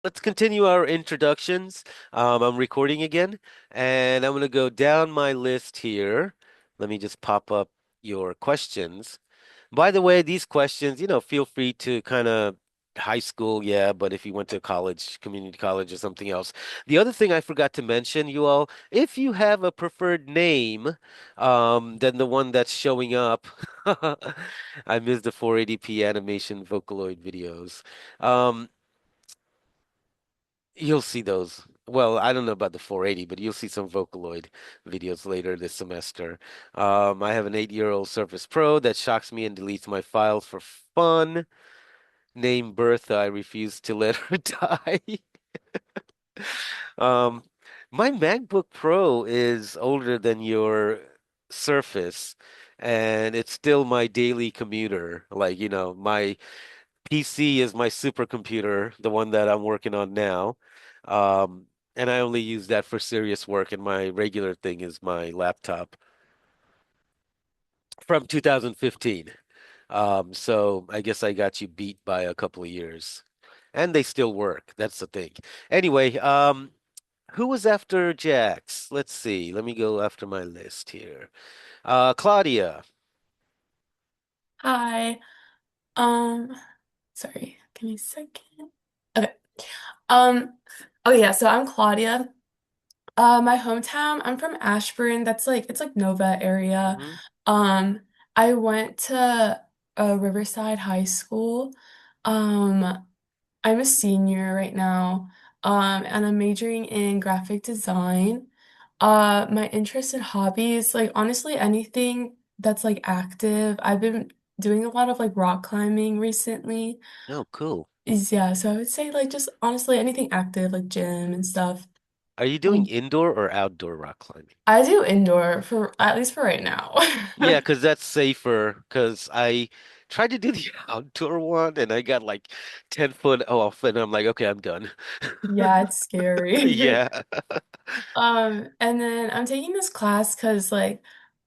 Let's continue our introductions. I'm recording again, and I'm going to go down my list here. Let me just pop up your questions. By the way, these questions, feel free to kind of high school, yeah, but if you went to college, community college or something else. The other thing I forgot to mention, you all, if you have a preferred name, than the one that's showing up, I missed the 480p animation Vocaloid videos. Um, You'll see those. Well, I don't know about the 480, but you'll see some Vocaloid videos later this semester. I have an 8-year-old Surface Pro that shocks me and deletes my files for fun. Name Bertha, I refuse to let her die. Um, my MacBook Pro is older than your Surface, and it's still my daily commuter. Like, my PC is my supercomputer, the one that I'm working on now. Um, and I only use that for serious work, and my regular thing is my laptop from 2015. So I guess I got you beat by a couple of years. And they still work. That's the thing. Anyway, who was after Jax? Let's see. Let me go after my list here. Claudia. Hi. Um, Sorry, give me a second. Okay. Um, oh yeah, so I'm Claudia. My hometown, I'm from Ashburn. It's like Nova area. Hmm. Um, I went to Riverside High School. Um, I'm a senior right now. And I'm majoring in graphic design. My interest and hobbies, like honestly, anything that's like active. I've been doing a lot of like rock climbing recently. Oh, cool. Yeah, so I would say like just honestly anything active, like gym and stuff. Are you doing Um, indoor or outdoor rock climbing? I do indoor for at least for right now. Yeah, because that's safer. Because I tried to do the outdoor one and I got like 10 foot off, and I'm like, okay, I'm done. Yeah, it's scary. Yeah. And then I'm taking this class because like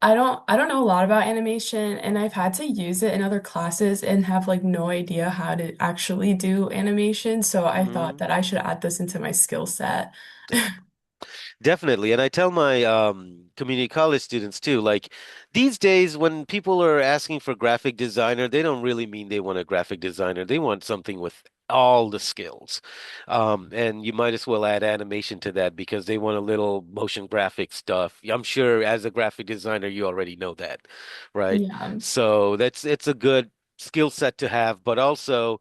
I don't know a lot about animation and I've had to use it in other classes and have like no idea how to actually do animation. So I thought Hmm. that I should add this into my skill set. Definitely. And I tell my community college students too, like these days when people are asking for graphic designer, they don't really mean they want a graphic designer. They want something with all the skills. And you might as well add animation to that because they want a little motion graphic stuff. I'm sure as a graphic designer, you already know that, right? Yeah. So it's a good skill set to have, but also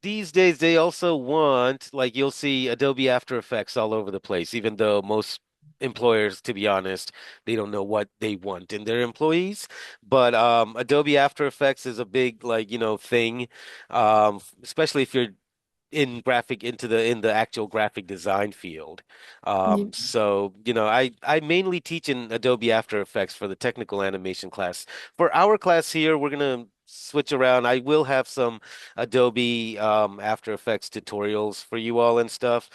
these days they also want, like you'll see Adobe After Effects all over the place, even though most employers, to be honest, they don't know what they want in their employees. But Adobe After Effects is a big like, thing, especially if you're in the actual graphic design field. Yeah. So I mainly teach in Adobe After Effects for the technical animation class. For our class here, we're gonna switch around. I will have some Adobe After Effects tutorials for you all and stuff,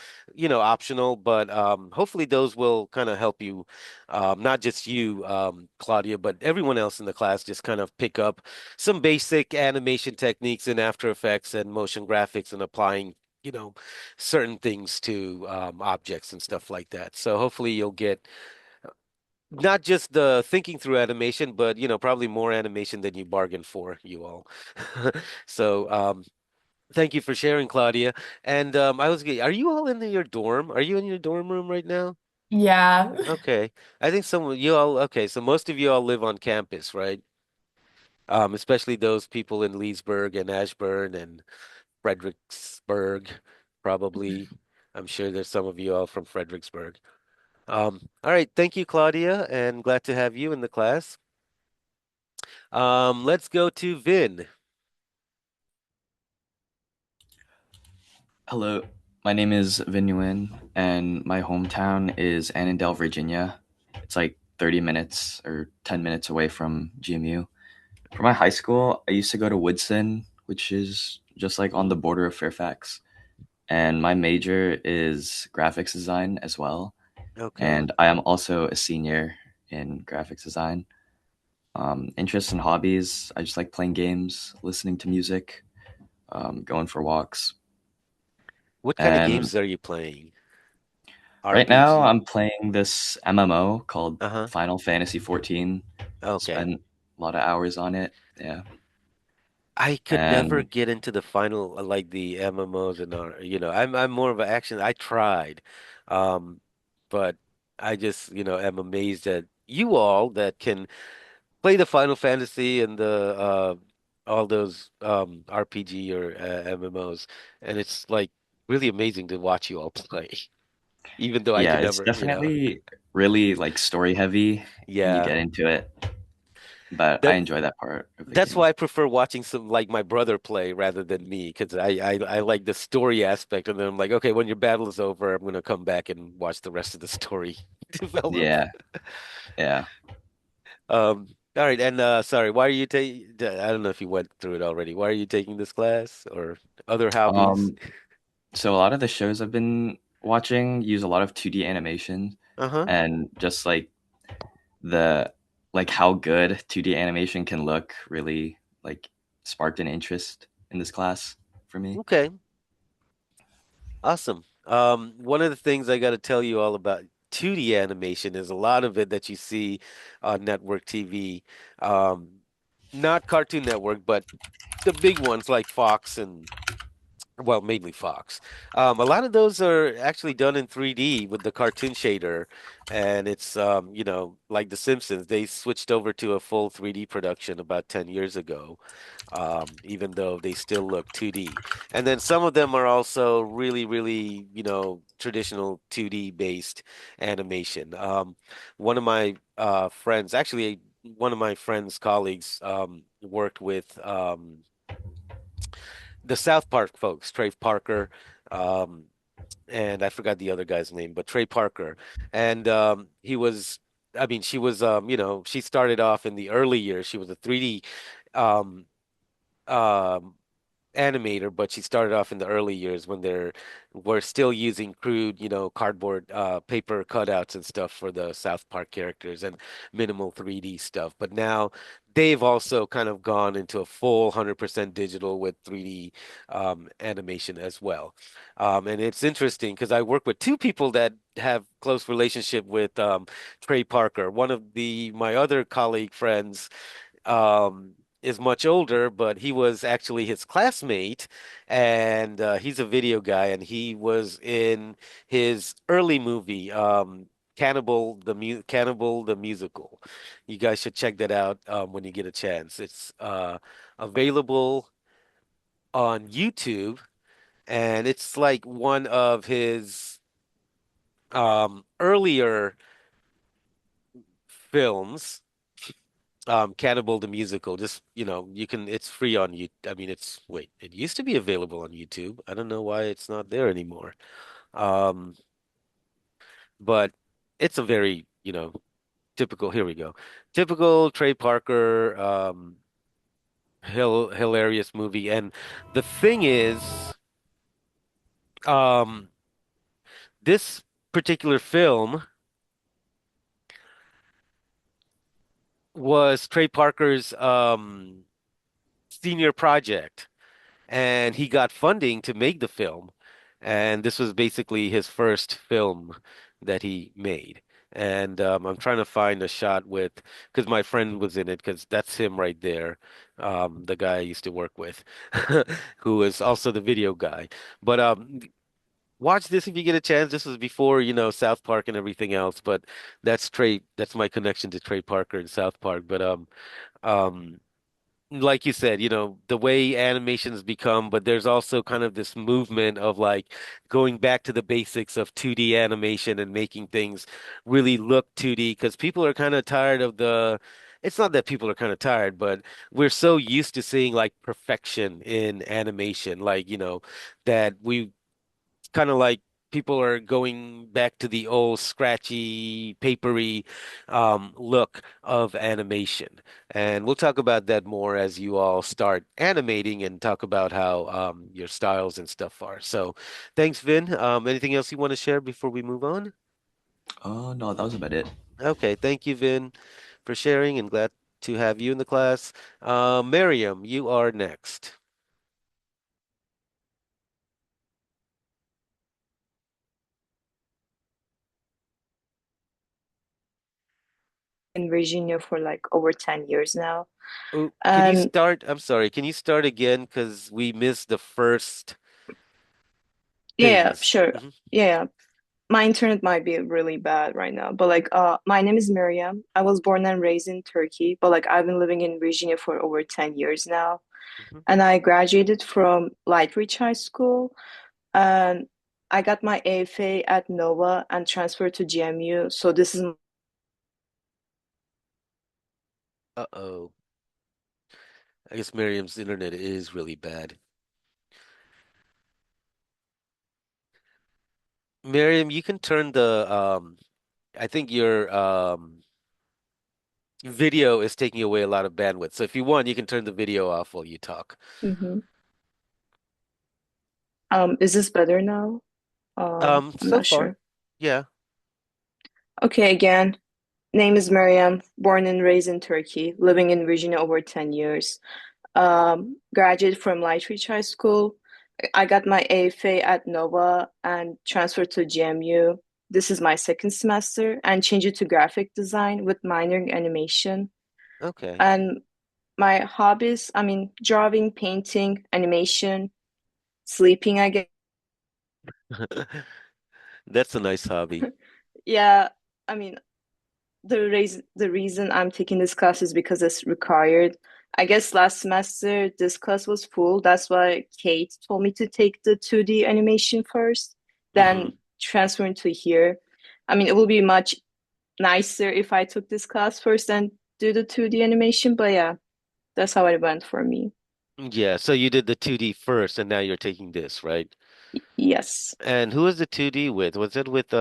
optional, but hopefully those will kind of help you, not just you, Claudia, but everyone else in the class just kind of pick up some basic animation techniques in After Effects and motion graphics and applying, you know, certain things to objects and stuff like that. So hopefully you'll get not just the thinking through animation, but probably more animation than you bargained for, you all. So thank you for sharing, Claudia. And are you all in your dorm? Are you in your dorm room right now? Yeah. Okay. I think some of you all, okay, so most of you all live on campus, right? Especially those people in Leesburg and Ashburn and Fredericksburg, probably. I'm sure there's some of you all from Fredericksburg. All right, thank you, Claudia, and glad to have you in the class. Let's go to Vin. Hello, my name is Vin Nguyen, and my hometown is Annandale, Virginia. It's like 30 minutes or 10 minutes away from GMU. For my high school, I used to go to Woodson, which is just like on the border of Fairfax. And my major is graphics design as well. Okay. And I am also a senior in graphics design. Interests and hobbies, I just like playing games, listening to music, going for walks. What kind of And games are you playing? right now, RPG? I'm playing this MMO called Uh-huh. Final Fantasy 14. Okay. Spent a lot of hours on it. Yeah. I could never And get into the final like the MMOs and I'm more of an action. I tried. Um, but I just, am amazed at you all that can play the Final Fantasy and the all those RPG or MMOs, and it's like really amazing to watch you all play, even though I yeah, could it's never, definitely really like story heavy when you yeah. get into it. But I That enjoy that part of the that's game. why I prefer watching some like my brother play rather than me because I like the story aspect, and then I'm like, okay, when your battle is over, I'm gonna come back and watch the rest of the story develop. Yeah, yeah. All right, and sorry, why are you taking? I don't know if you went through it already. Why are you taking this class or other hobbies? Um, so a lot of the shows I've been watching use a lot of 2D animation Uh-huh. and just the like how good 2D animation can look really like sparked an interest in this class for me. Okay. Awesome. One of the things I got to tell you all about 2D animation is a lot of it that you see on network TV. Um, not Cartoon Network, but the big ones like Fox and well, mainly Fox. A lot of those are actually done in 3D with the cartoon shader, and it's like The Simpsons. They switched over to a full 3D production about 10 years ago, even though they still look 2D. And then some of them are also really, really, traditional 2D based animation. One of my friends, actually, one of my friend's colleagues, worked with. The South Park folks, Trey Parker, um, and I forgot the other guy's name, but Trey Parker. And I mean, she was, she started off in the early years. She was a 3D um, um, animator, but she started off in the early years when they're were still using crude, cardboard paper cutouts and stuff for the South Park characters and minimal 3D stuff. But now they've also kind of gone into a full 100% digital with 3D animation as well. And it's interesting because I work with two people that have close relationship with Trey Parker. One of the my other colleague friends um, is much older, but he was actually his classmate, and he's a video guy, and he was in his early movie, Cannibal the Musical. You guys should check that out when you get a chance. It's available on YouTube, and it's like one of his earlier films. Cannibal the Musical. Just, you can, it's free on you. I mean, wait, it used to be available on YouTube. I don't know why it's not there anymore. Um, but it's a very, typical, here we go. Typical Trey Parker, hilarious movie. And the thing is, um, this particular film was Trey Parker's, senior project. And he got funding to make the film. And this was basically his first film that he made. And I'm trying to find a shot with, because my friend was in it, because that's him right there, the guy I used to work with, who is also the video guy. But watch this if you get a chance. This was before, South Park and everything else. But that's my connection to Trey Parker and South Park. But um, like you said, the way animations become, but there's also kind of this movement of like going back to the basics of 2D animation and making things really look 2D because people are kind of tired of it's not that people are kind of tired, but we're so used to seeing like perfection in animation, like, that we kind of like people are going back to the old scratchy, papery look of animation. And we'll talk about that more as you all start animating and talk about how your styles and stuff are. So thanks, Vin. Anything else you want to share before we move on? Oh no, that was about it. Okay, thank you, Vin, for sharing and glad to have you in the class. Miriam, you are next. in Virginia for like over 10 years now. Oh, can you And start? I'm sorry. Can you start again? Because we missed the first yeah, things. sure. Yeah, my internet might be really bad right now, but like my name is Miriam. I was born and raised in Turkey, but like I've been living in Virginia for over 10 years now. Hmm. And I graduated from Lightridge High School, and I got my AFA at Nova and transferred to GMU. So this is Uh-oh. I guess Miriam's internet is really bad. Miriam, you can turn the I think your video is taking away a lot of bandwidth. So if you want, you can turn the video off while you talk. Mhm. Is this better now? I'm So not far. sure. Yeah. Okay, again, name is Miriam, born and raised in Turkey, living in Virginia over 10 years. Graduated from Lightridge High School. I got my AFA at Nova and transferred to GMU. This is my second semester and changed it to graphic design with minor in animation. Okay. And my hobbies, I mean, drawing, painting, animation, sleeping, I guess. That's a nice hobby. Yeah, I mean, the reason I'm taking this class is because it's required. I guess last semester this class was full. That's why Kate told me to take the 2D animation first, Hmm. then transfer into here. I mean, it will be much nicer if I took this class first and do the 2D animation, but yeah, that's how it went for me. Yeah, so you did the 2D first and now you're taking this, right? Yes, And who was the 2D with? Was that with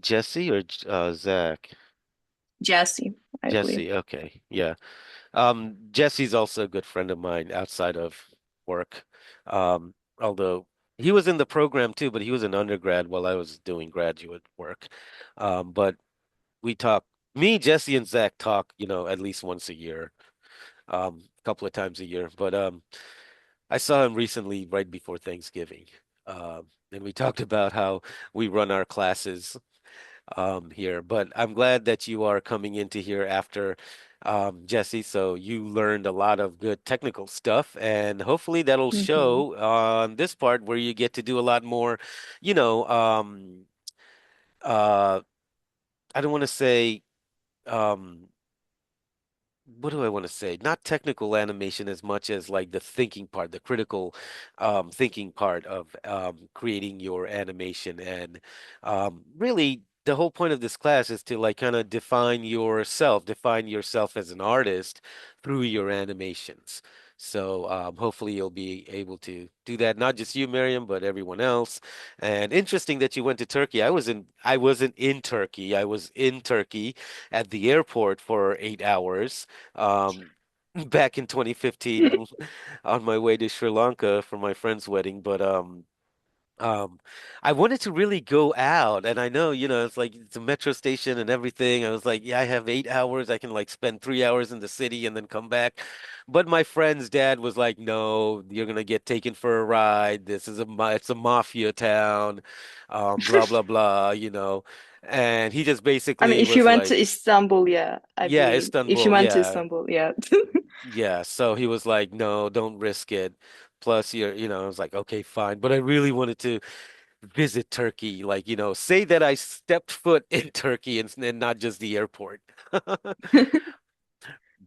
Jesse or Zach? Jesse, I believe. Jesse, okay. Yeah. Jesse's also a good friend of mine outside of work. Although he was in the program too, but he was an undergrad while I was doing graduate work. But we talk, me, Jesse, and Zach talk, at least once a year, a couple of times a year. But I saw him recently right before Thanksgiving. And we talked about how we run our classes here. But I'm glad that you are coming into here after Jesse. So you learned a lot of good technical stuff, and hopefully that'll Hmm. show on this part where you get to do a lot more, you know, uh, I don't want to say um what do I want to say? Not technical animation as much as like the thinking part, the critical thinking part of creating your animation. And really, the whole point of this class is to like kind of define yourself as an artist through your animations. So hopefully you'll be able to do that, not just you, Miriam, but everyone else. And interesting that you went to Turkey. I wasn't in Turkey. I was in Turkey at the airport for 8 hours um, back in 2015 on my way to Sri Lanka for my friend's wedding. But um, I wanted to really go out, and I know, it's like it's a metro station and everything. I was like, yeah, I have 8 hours. I can like spend 3 hours in the city and then come back. But my friend's dad was like, no, you're gonna get taken for a ride. It's a mafia town, blah blah blah. And he just I mean, basically if you was went to like, Istanbul, yeah, I yeah, believe. If you Istanbul, went to yeah. Istanbul, yeah. Yeah, so he was like, "No, don't risk it." Plus, I was like, "Okay, fine." But I really wanted to visit Turkey, like, say that I stepped foot in Turkey and not just the airport.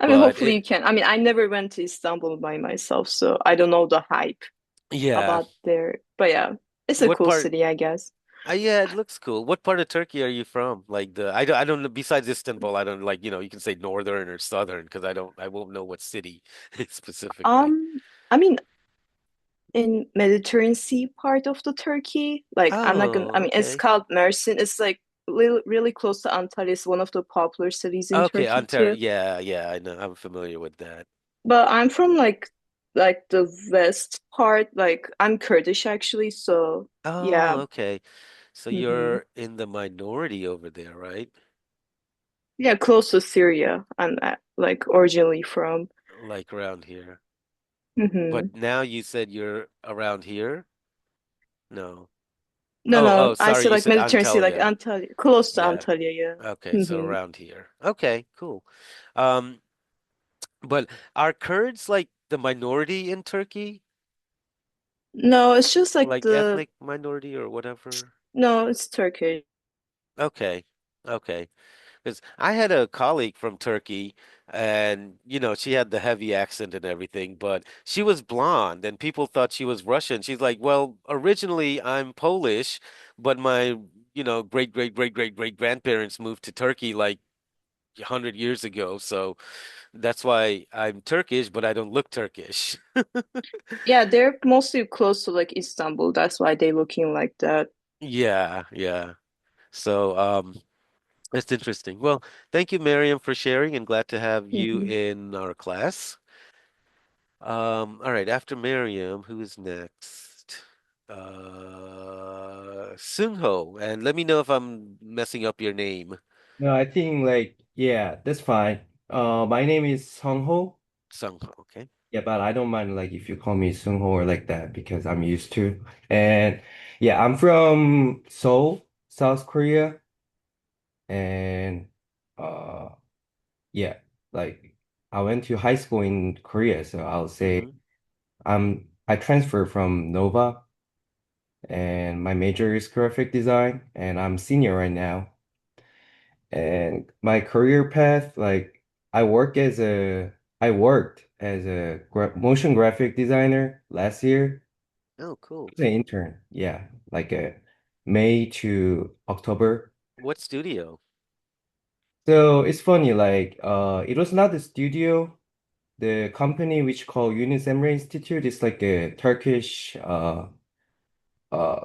I mean, But hopefully you can. I mean, I never went to Istanbul by myself, so I don't know the hype yeah. about there. But yeah, it's a What cool part? city, I guess. Yeah, it looks cool. What part of Turkey are you from? Like I don't know. Besides Istanbul, I don't like, you can say northern or southern because I won't know what city specifically. I mean, in Mediterranean Sea part of the Turkey, like I'm not gonna. I Oh, mean, it's okay. called Mersin. It's like really close to Antalya. It's one of the popular cities in Okay, Turkey Ontario. too. Yeah, yeah, I know. I'm familiar with that. But I'm from like the west part. Like I'm Kurdish actually, so Oh, yeah. okay. So Hmm. you're in the minority over there, right? Yeah, close to Syria. I'm like originally from. Like around here. Hmm. But now you said you're around here? No. No, Oh, no. oh, I sorry, said you like said Mediterranean Sea, like Antalya. Antalya, close to Yeah. Antalya, yeah. Okay, so Hmm. around here. Okay, cool. Um, but are Kurds like the minority in Turkey? No, it's just like Like ethnic minority or whatever? no, it's Turkish. Okay. Okay. Because I had a colleague from Turkey and, she had the heavy accent and everything, but she was blonde and people thought she was Russian. She's like, well, originally I'm Polish, but my, great, great, great, great, great grandparents moved to Turkey like 100 years ago. So that's why I'm Turkish, but I don't look Turkish. Yeah, they're mostly close to like Istanbul. That's why they're looking like that. Yeah, yeah. So, that's interesting. Well, thank you, Miriam, for sharing and glad to have you Hmm. in our class. All right, after Miriam, who is next? Sungho, and let me know if I'm messing up your name. No, I think like yeah, that's fine. My name is Sung Ho. Sungho, okay. Yeah, but I don't mind like if you call me Sung Ho or like that because I'm used to. And yeah, I'm from Seoul, South Korea, and uh yeah, like I went to high school in Korea, so I'll say Mm-hmm. I transferred from Nova, and my major is graphic design, and I'm senior right now. And my career path, like I worked as a motion graphic designer last year. Oh, cool. I was an intern, yeah, like a May to October. What studio? So it's funny, like it was not the studio. The company which called Yunus Emre Institute is like a Turkish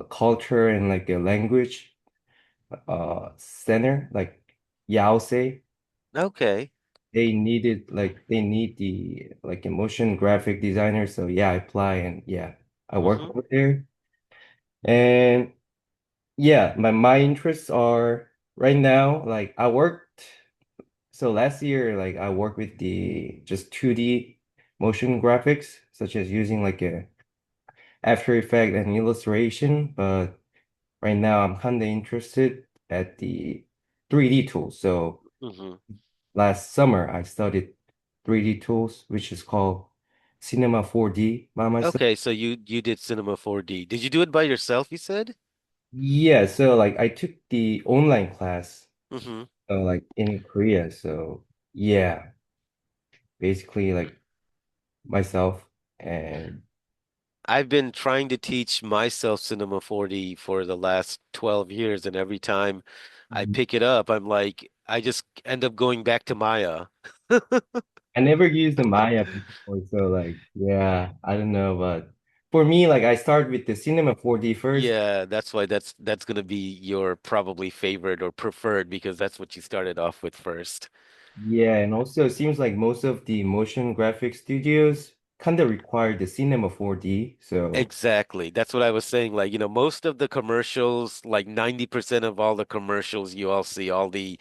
culture and like a language center, like Yause. Okay. They need the like a motion graphic designer. So yeah, I apply and yeah, I work Mm-hmm. over there. And yeah, my interests are right now, like I worked so last year, like I worked with the just 2D motion graphics, such as using like a After Effect and illustration, but right now I'm kind of interested at the 3D tools. So Mm-hmm. last summer, I studied 3D tools, which is called Cinema 4D by myself. Okay, so you did Cinema 4D. Did you do it by yourself, you said? Yeah, so like I took the online class, Mm-hmm. like in Korea. So yeah, basically like myself and I've been trying to teach myself Cinema 4D for the last 12 years, and every time I pick it up, I'm like, I just end up going back to Maya. I never used the Maya before. So like yeah, I don't know, but for me, like I start with the Cinema 4D first. Yeah, that's why that's gonna be your probably favorite or preferred because that's what you started off with first. Yeah, and also it seems like most of the motion graphic studios kind of require the Cinema 4D. So Exactly. That's what I was saying. Like, most of the commercials, like 90% of all the commercials you all see, all the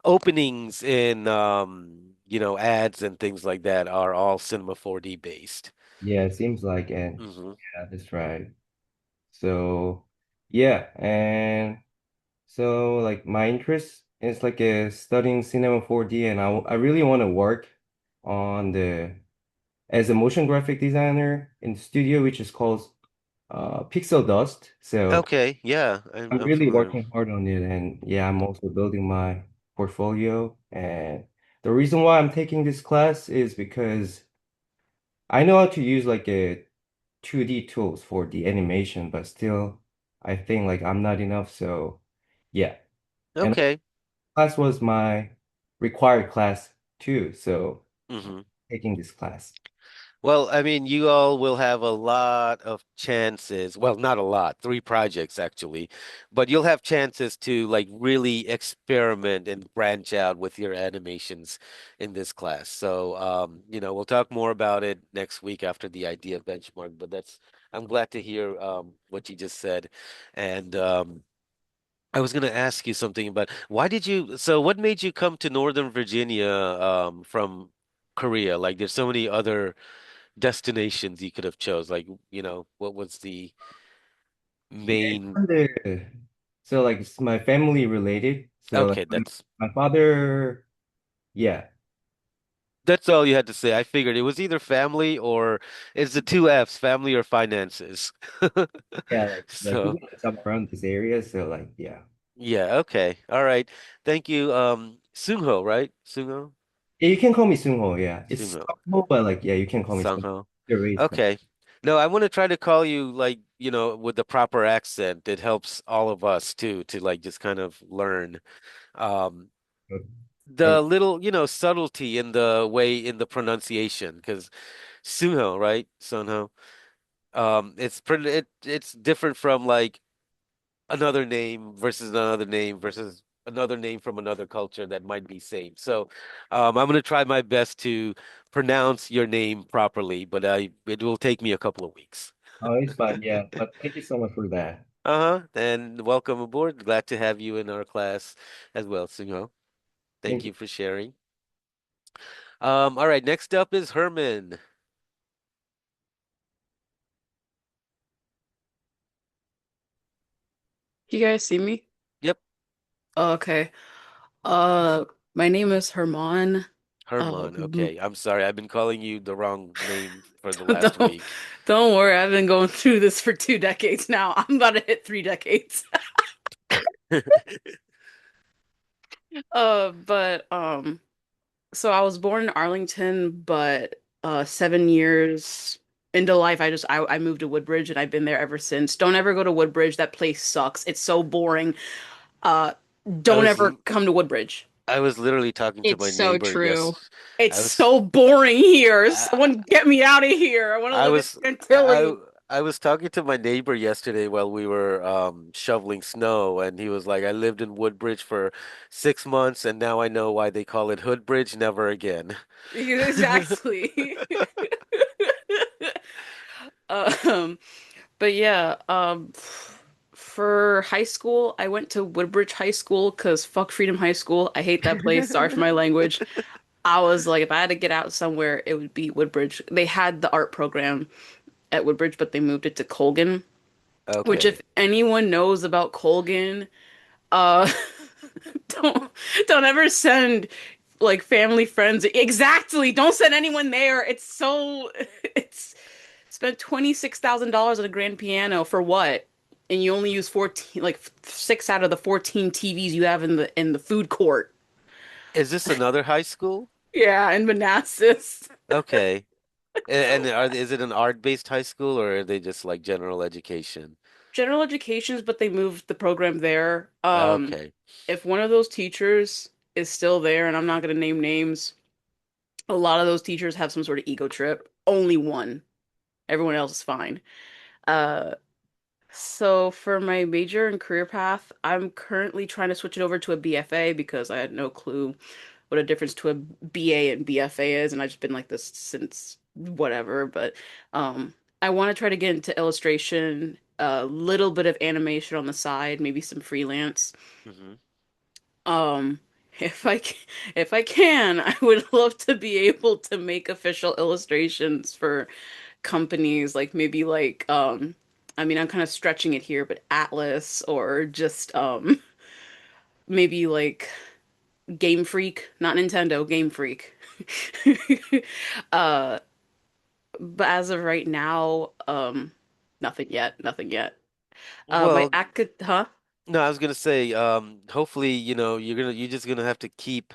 openings in ads and things like that are all Cinema 4D based. yeah, it seems like and Hmm. yeah, that's right. So yeah, and so like my interest is like studying Cinema 4D, and I really want to work on the as a motion graphic designer in the studio, which is called Pixel Dust. So Okay, yeah, I'm I'm I'm really familiar. working hard on it, and yeah, I'm also building my portfolio. And the reason why I'm taking this class is because I know how to use like a 2D tools for the animation, but still, I think like I'm not enough. So yeah, and Okay. class was my required class too. So Hmm. taking this class. Well, I mean, you all will have a lot of chances. Well, not a lot, three projects actually, but you'll have chances to like really experiment and branch out with your animations in this class. So, we'll talk more about it next week after the idea benchmark, but I'm glad to hear what you just said. And I was going to ask you something about so what made you come to Northern Virginia from Korea? Like, there's so many other destinations you could have chose? Like, what was the main? From so like it's my family related. So like Okay, my father, yeah, that's all you had to say. I figured it was either family or it's the two F's, family or finances. yeah, like we So, live somewhere around this area. So like yeah, yeah, okay. All right. Thank you. Sungho, right? Sungho? yeah, you can call me Sungho. Yeah, it's Sungho. Sungho, but like yeah, you can call me Sungho. Sungho. Either way is fine. Okay. No, I want to try to call you like, with the proper accent. It helps all of us too to like just kind of learn um Okay. the little, subtlety in the way in the pronunciation because Sunho, right? Sunho. It's different from like another name versus another name from another culture that might be same. So, I'm gonna try my best to pronounce your name properly, but it will take me a couple of weeks. Oh, it's fine. Yeah, but thank you so much for that. Uh-huh. And welcome aboard. Glad to have you in our class as well, Sunho. Thank Thank you you. for sharing. All right, next up is Herman. You guys see me? Yep, Oh, okay. Uh, my name is Herman. Herman. Um, Okay, I'm sorry. I've been calling you the wrong name for the last don't week. don't worry. I've been going through this for 2 decades now. I'm about to hit 3 decades. But so I was born in Arlington, but 7 years into life, I moved to Woodbridge and I've been there ever since. Don't ever go to Woodbridge. That place sucks. It's so boring. Uh, I don't was ever l- come to Woodbridge. I was literally talking to It's my so neighbor. true. Yes, It's I was. so boring here. I, Someone get me out of here. I want to I live in was. I Chantilly. I was talking to my neighbor yesterday while we were shoveling snow, and he was like, "I lived in Woodbridge for 6 months, and now I know why they call it Hoodbridge. Never again." Exactly. Um, but yeah, for high school, I went to Woodbridge High School because fuck Freedom High School. I hate that place. Sorry for my language. I was like, if I had to get out somewhere, it would be Woodbridge. They had the art program at Woodbridge, but they moved it to Colgan, which if Okay. anyone knows about Colgan, uh, don't don't ever send like family friends. Exactly. Don't send anyone there. It's so it's spent $26,000 on a grand piano for what? And you only use 14 like six out of the 14 TVs you have in the food court. Is this another high school? Yeah, in Manassas. Okay. Is it an art-based high school or are they just like general education? General educations, but they moved the program there. Okay. If one of those teachers is still there, and I'm not going to name names, a lot of those teachers have some sort of ego trip. Only one. Everyone else is fine. Uh, so for my major and career path, I'm currently trying to switch it over to a BFA because I had no clue what a difference to a BA and BFA is, and I've just been like this since whatever. But I want to try to get into illustration, a little bit of animation on the side, maybe some freelance. Hmm. Um, if I c- if I can, I would love to be able to make official illustrations for companies, like maybe like I mean, I'm kind of stretching it here, but Atlas or just maybe like Game Freak, not Nintendo, Game Freak. Uh, but as of right now, nothing yet, nothing yet. My Well, acad, huh? no, I was gonna say, hopefully, you're just gonna have to keep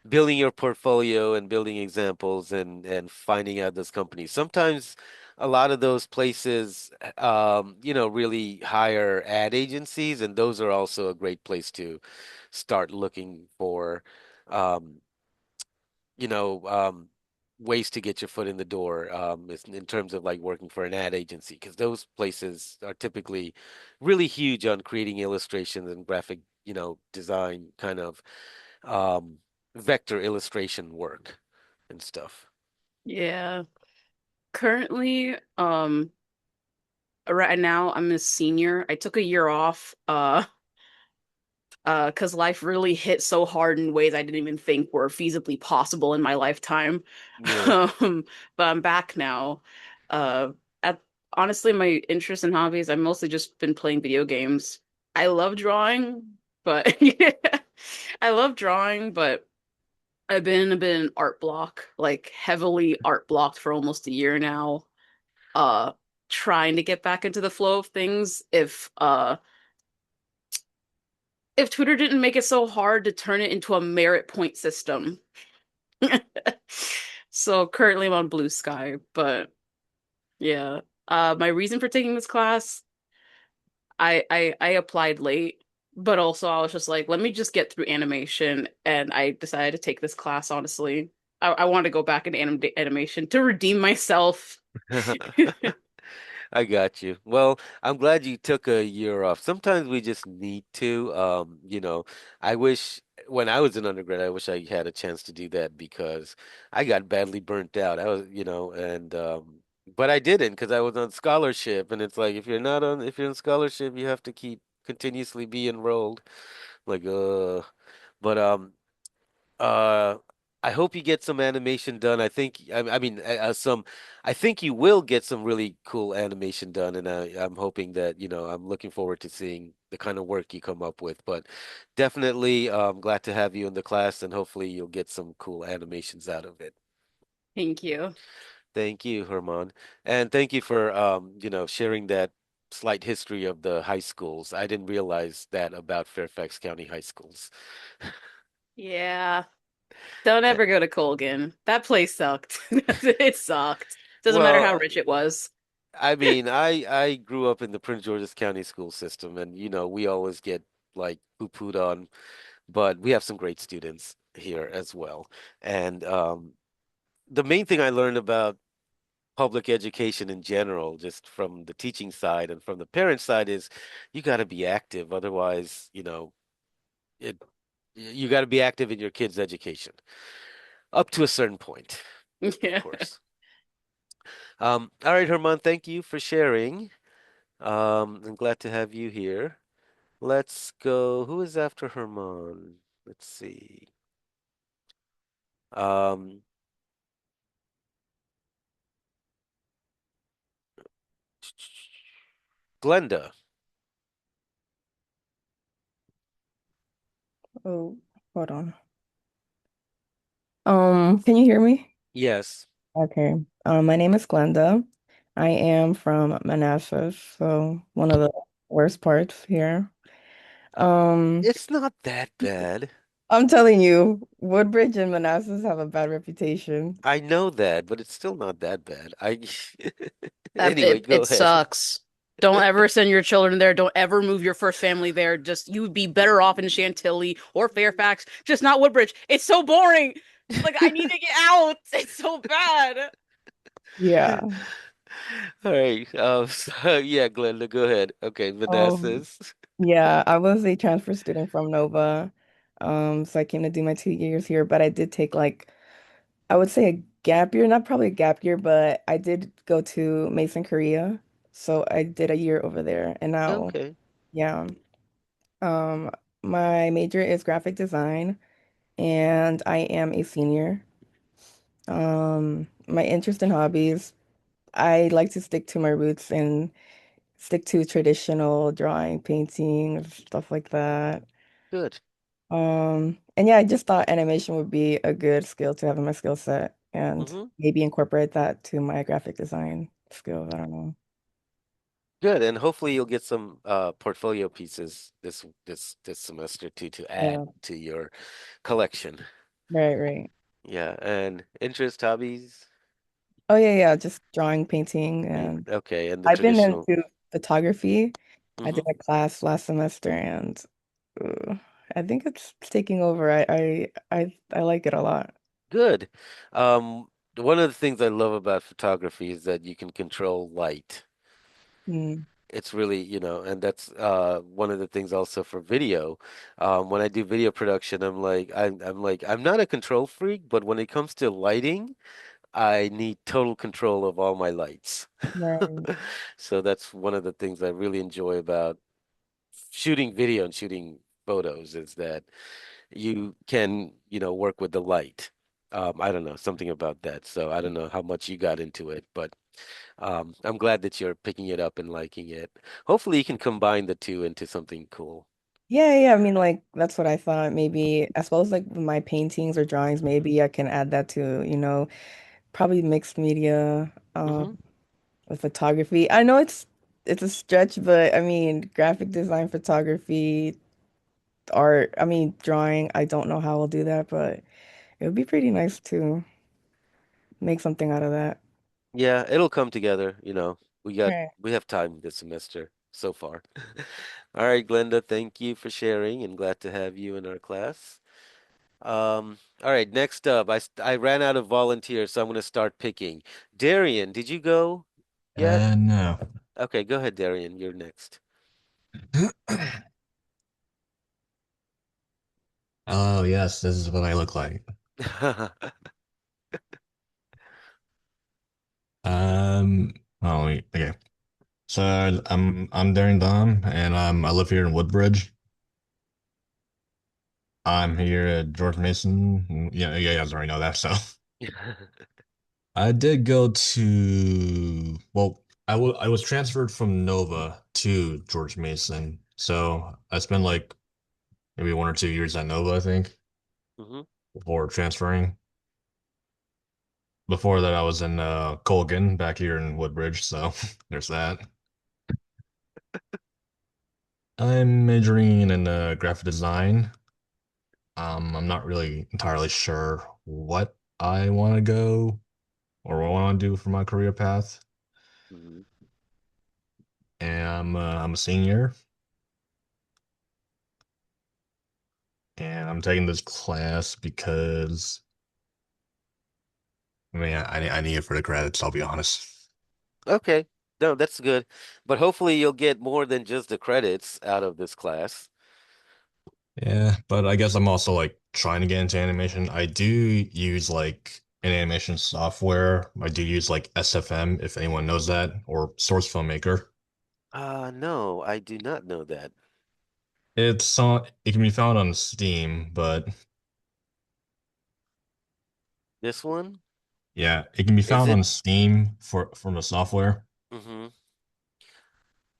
building your portfolio and building examples and finding out those companies. Sometimes a lot of those places, really hire ad agencies, and those are also a great place to start looking for, um, you know, um, ways to get your foot in the door, in terms of like working for an ad agency, because those places are typically really huge on creating illustrations and graphic, design kind of um, vector illustration work and stuff. Yeah. Currently, right now I'm a senior. I took a year off, because life really hit so hard in ways I didn't even think were feasibly possible in my lifetime. Yeah. But I'm back now. Uh, at honestly, my interest and hobbies, I've mostly just been playing video games. I love drawing, but yeah, I love drawing, but I've been a bit in art block, like heavily art blocked for almost a year now. Uh, Trying to get back into the flow of things if Twitter didn't make it so hard to turn it into a merit point system. So currently I'm on Blue Sky, but yeah. My reason for taking this class, I applied late, but also I was just like, let me just get through animation, and I decided to take this class, honestly. I want to go back into animation to redeem myself. I got you. Well, I'm glad you took a year off. Sometimes we just need to. I wish when I was an undergrad, I wish I had a chance to do that because I got badly burnt out. I was, and but I didn't because I was on scholarship, and it's like if you're on scholarship, you have to keep continuously be enrolled. Like, but uh, I hope you get some animation done. I mean, I think you will get some really cool animation done, and I'm hoping that, I'm looking forward to seeing the kind of work you come up with. But definitely, glad to have you in the class, and hopefully you'll get some cool animations out of it. Thank you. Thank you, Herman, and thank you for, sharing that slight history of the high schools. I didn't realize that about Fairfax County high schools. Yeah. Don't Eh, ever go to Colgan. That place sucked. It sucked. Doesn't matter how Well, rich it was. I mean, I grew up in the Prince George's County school system, and we always get like poo-pooed on, but we have some great students here as well. And the main thing I learned about public education in general, just from the teaching side and from the parent side, is you got to be active. Otherwise, it you got to be active in your kids' education up to a certain point, of Yeah. course. All right, Herman, thank you for sharing. I'm glad to have you here. Let's go. Who is after Herman? Let's see. Um, Glenda. Oh, hold on. Can you hear me? Yes. Okay. My name is Glenda. I am from Manassas, so one of the worst parts here. Um, It's not that bad. I'm telling you, Woodbridge and Manassas have a bad reputation. I know that, but it's still not that bad. I That anyway, it go it ahead. sucks. Don't ever send your children there. Don't ever move your first family there. Just you would be better off in Chantilly or Fairfax, just not Woodbridge. It's so boring. Like I need to get out. It's so bad. Yeah. All right. So, yeah, Glenda, go ahead. Okay, Um, Manassas. yeah, I was a transfer student from Nova. So I came to do my 2 years here, but I did take like I would say a gap year, not probably a gap year, but I did go to Mason, Korea. So I did a year over there. And now, Okay, yeah. Um, my major is graphic design and I am a senior. My interest and hobbies, I like to stick to my roots and stick to traditional drawing, painting, stuff like that. good. And yeah, I just thought animation would be a good skill to have in my skill set and Hmm. maybe incorporate that to my graphic design skills. I don't know. Good, and hopefully you'll get some portfolio pieces this semester to add Yeah, to your collection. right, right. Yeah, and interest, hobbies. Oh yeah, yeah, just drawing, painting, and Okay, and the I've been traditional. into photography. I Hmm. did a class last semester and uh, I think it's taking over. I like it a lot. Good. One of the things I love about photography is that you can control light. Mm, It's really, and that's one of the things also for video. When I do video production, I'm not a control freak, but when it comes to lighting, I need total control of all my lights. right. So that's one of the things I really enjoy about shooting video and shooting photos is that you can, work with the light. I don't know, something about that. So I don't know how much you got into it, but I'm glad that you're picking it up and liking it. Hopefully, you can combine the two into something cool. Yeah, yeah. I mean, like that's what I thought. Maybe as well as like my paintings or drawings, maybe I can add that to, probably mixed media, Hmm. with photography. I know it's a stretch, but I mean, graphic design, photography, art. I mean, drawing. I don't know how I'll do that, but it would be pretty nice to make something out of that. Yeah, it'll come together. Right. We have time this semester so far. All right, Glenda, thank you for sharing and glad to have you in our class. All right, next up, I ran out of volunteers, so I'm going to start picking. Darian, did you go yet? No. Okay, go ahead, Darian. You're next. Oh, yes, this is what I look like. Um, oh, okay. So I'm Darren Dom, and I live here in Woodbridge. I'm here at George Mason. Yeah, yeah, you guys already know that. So I did go to, well, I was transferred from Nova to George Mason. So I spent like maybe 1 or 2 years at Nova, I think, Hmm. before transferring. Before that, I was in Colgan back here in Woodbridge, so there's that. I'm majoring in graphic design. I'm not really entirely sure what I want to go or what I want to do for my career path. Hmm. And I'm a senior, and I'm taking this class because I mean I need it for the credits. I'll be honest. Okay, no, that's good. But hopefully you'll get more than just the credits out of this class. Yeah, but I guess I'm also like trying to get into animation. I do use like an animation software. I do use like SFM if anyone knows that, or Source Filmmaker. No, I do not know that. It can be found on Steam, but This one? yeah, it can be Is found it? on Steam for from the software. Mm-hmm.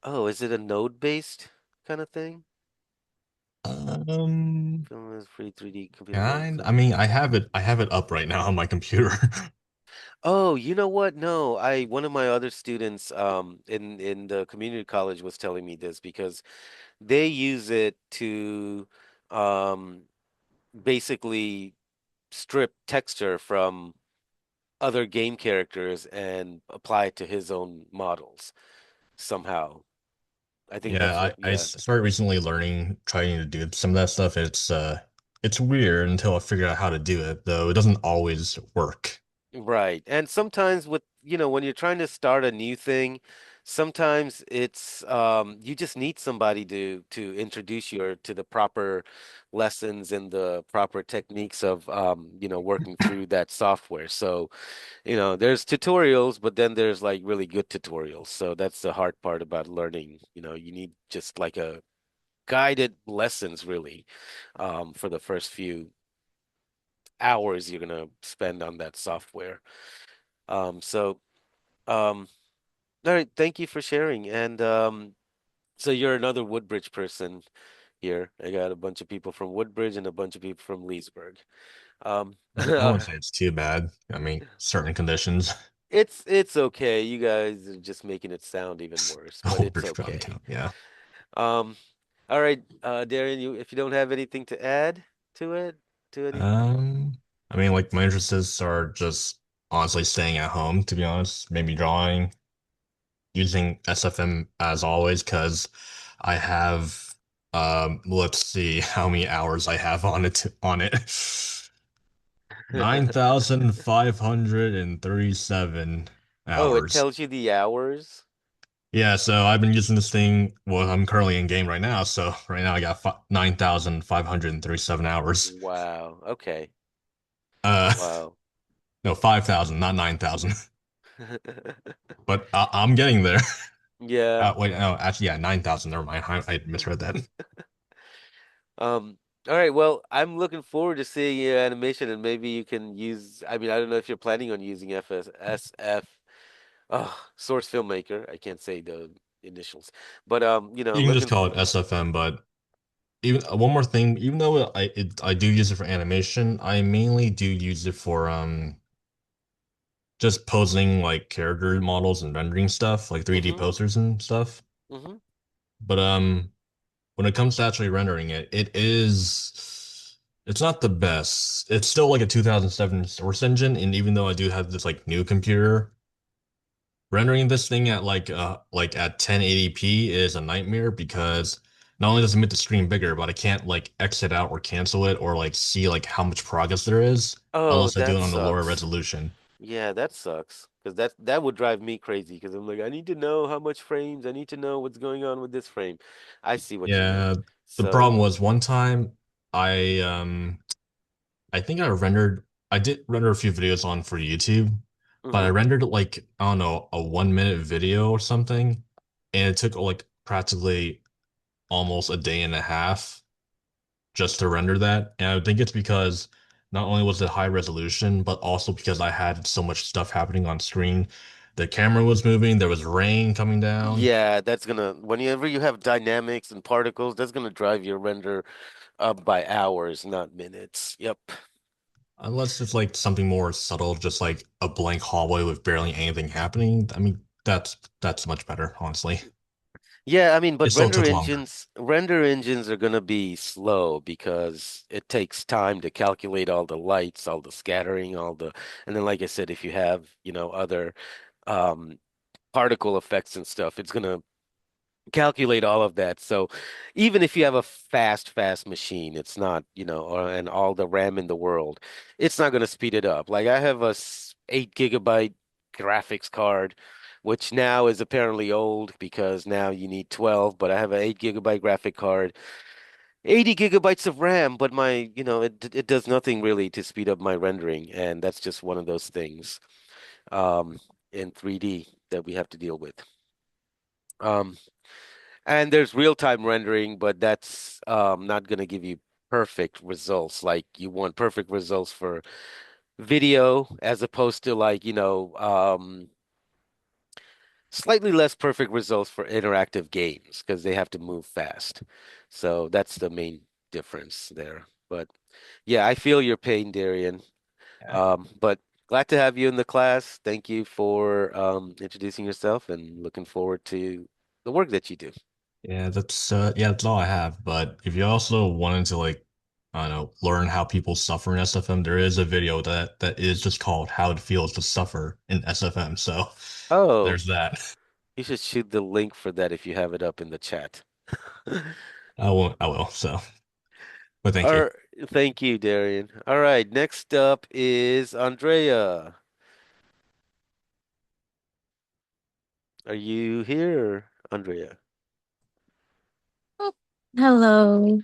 Oh, is it a node-based kind of thing? Um, Film is free 3D computer models. kind. I mean, I have it up right now on my computer. Oh, you know what? No, one of my other students in the community college was telling me this because they use it to um basically strip texture from other game characters and apply it to his own models somehow. I think Yeah, that's what, I yeah. started recently learning, trying to do some of that stuff. It's weird until I figure out how to do it, though it doesn't always work. Right. And sometimes when you're trying to start a new thing, sometimes it's you just need somebody to introduce you to the proper lessons and the proper techniques of working through that software. So, there's tutorials, but then there's like really good tutorials. So that's the hard part about learning. You need just like a guided lessons really for the first few hours you're gonna spend on that software. So all right, thank you for sharing. And so you're another Woodbridge person here. I got a bunch of people from Woodbridge and a bunch of people from Leesburg. I wouldn't say it's too bad. I mean, certain conditions. it's okay. You guys are just making it sound even worse, but Oh, it's British Mountain okay. Town. Yeah. Um, all right, Darian, if you don't have anything to add to it, to any. Um, I mean, like my interests are just honestly staying at home, to be honest. Maybe drawing, using SFM as always, because I have let's see how many hours I have on it. 9,537 Oh, it hours. tells you the hours. Yeah, so I've been using this thing. Well, I'm currently in game right now, so right now I got 9,537 hours. Wow. Okay. Uh, Wow. no, 5,000, not 9,000. But I'm getting there. Yeah. Wait, no, actually, yeah, 9,000. Never mind. I misread that. All right, well, I'm looking forward to seeing your animation and maybe you can use, I mean, I don't know if you're planning on using FS, SF Source Filmmaker. I can't say the initials, but You can just looking. call it SFM, but even one more thing, even though I do use it for animation, I mainly do use it for just posing like character models and rendering stuff, like 3D Mm-hmm. posters and stuff. Mm-hmm. But when it comes to actually rendering it, it's not the best. It's still like a 2007 Source engine, and even though I do have this like new computer, rendering this thing at like at 1080p is a nightmare because not only does it make the screen bigger, but I can't like exit out or cancel it or like see like how much progress there is Oh, unless I do that it on the lower sucks. resolution. Yeah, that sucks. Because that would drive me crazy. Because I'm like, I need to know how much frames. I need to know what's going on with this frame. I see what you mean. Yeah, the So, problem was one time I I think I did render a few videos on for YouTube, but I hmm rendered like I don't know a 1 minute video or something, and it took like practically almost a day and a half just to render that. And I think it's because not only was it high resolution, but also because I had so much stuff happening on screen. The camera was moving, there was rain coming down. yeah, that's gonna whenever you have dynamics and particles, that's gonna drive your render up by hours, not minutes. Yep. Unless it's like something more subtle, just like a blank hallway with barely anything happening. I mean, that's much better, honestly. Yeah, I mean, It but still took longer. render engines are gonna be slow because it takes time to calculate all the lights, all the scattering, and then like I said, if you have, other um particle effects and stuff, it's gonna calculate all of that. So even if you have a fast machine, it's not, and all the RAM in the world, it's not going to speed it up. Like I have a 8 GB graphics card, which now is apparently old because now you need 12, but I have an 8 GB graphic card, 80 gigabytes of RAM, but it does nothing really to speed up my rendering, and that's just one of those things um in 3D that we have to deal with. Um, And there's real-time rendering, but that's not going to give you perfect results. Like you want perfect results for video as opposed to like, slightly less perfect results for interactive games because they have to move fast. So that's the main difference there. But yeah, I feel your pain, Darian. Yeah. But glad to have you in the class. Thank you for introducing yourself and looking forward to the work that you do. Yeah, that's all I have. But if you also wanted to like, I don't know, learn how people suffer in SFM, there is a video that is just called "How It Feels to Suffer in SFM." So Oh. there's that. You should shoot the link for that if you have it up in the chat. I will. So, but thank All you. right, thank you, Darian. All right, next up is Andrea. Are you here, Andrea? Oh, hello.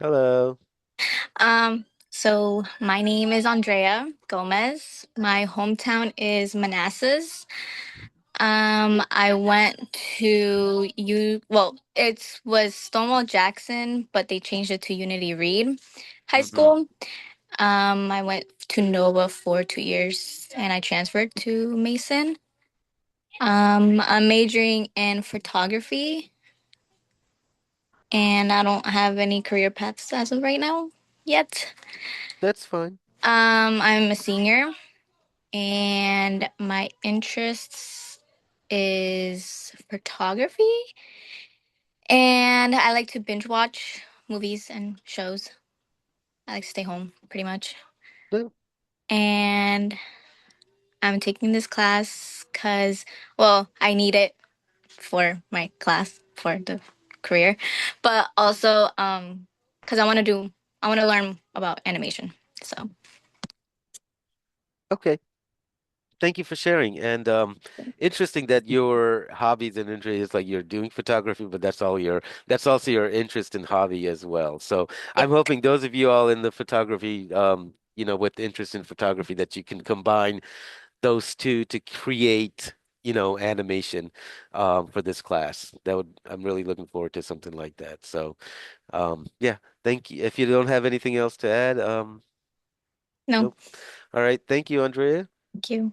Hello. So my name is Andrea Gomez. My hometown is Manassas. I went to it was Stonewall Jackson, but they changed it to Unity Reed High hmm School. I went to Nova for 2 years and I transferred to Mason. I'm majoring in photography and I don't have any career paths as of right now yet. That's fine. I'm a senior, and my interests is photography, and I like to binge watch movies and shows. I like to stay home pretty much. No, And I'm taking this class because, well, I need it for my class for the career, but also because I want to learn about animation. So, okay. Thank you for sharing. And interesting that your hobbies and interest is like you're doing photography, but that's also your interest and hobby as well. So yeah. I'm hoping those of you all in the photography, with interest in photography, that you can combine those two to create, animation for this class. I'm really looking forward to something like that. So, yeah, thank you. If you don't have anything else to add, No, nope. All right, thank you, Andrea. thank you.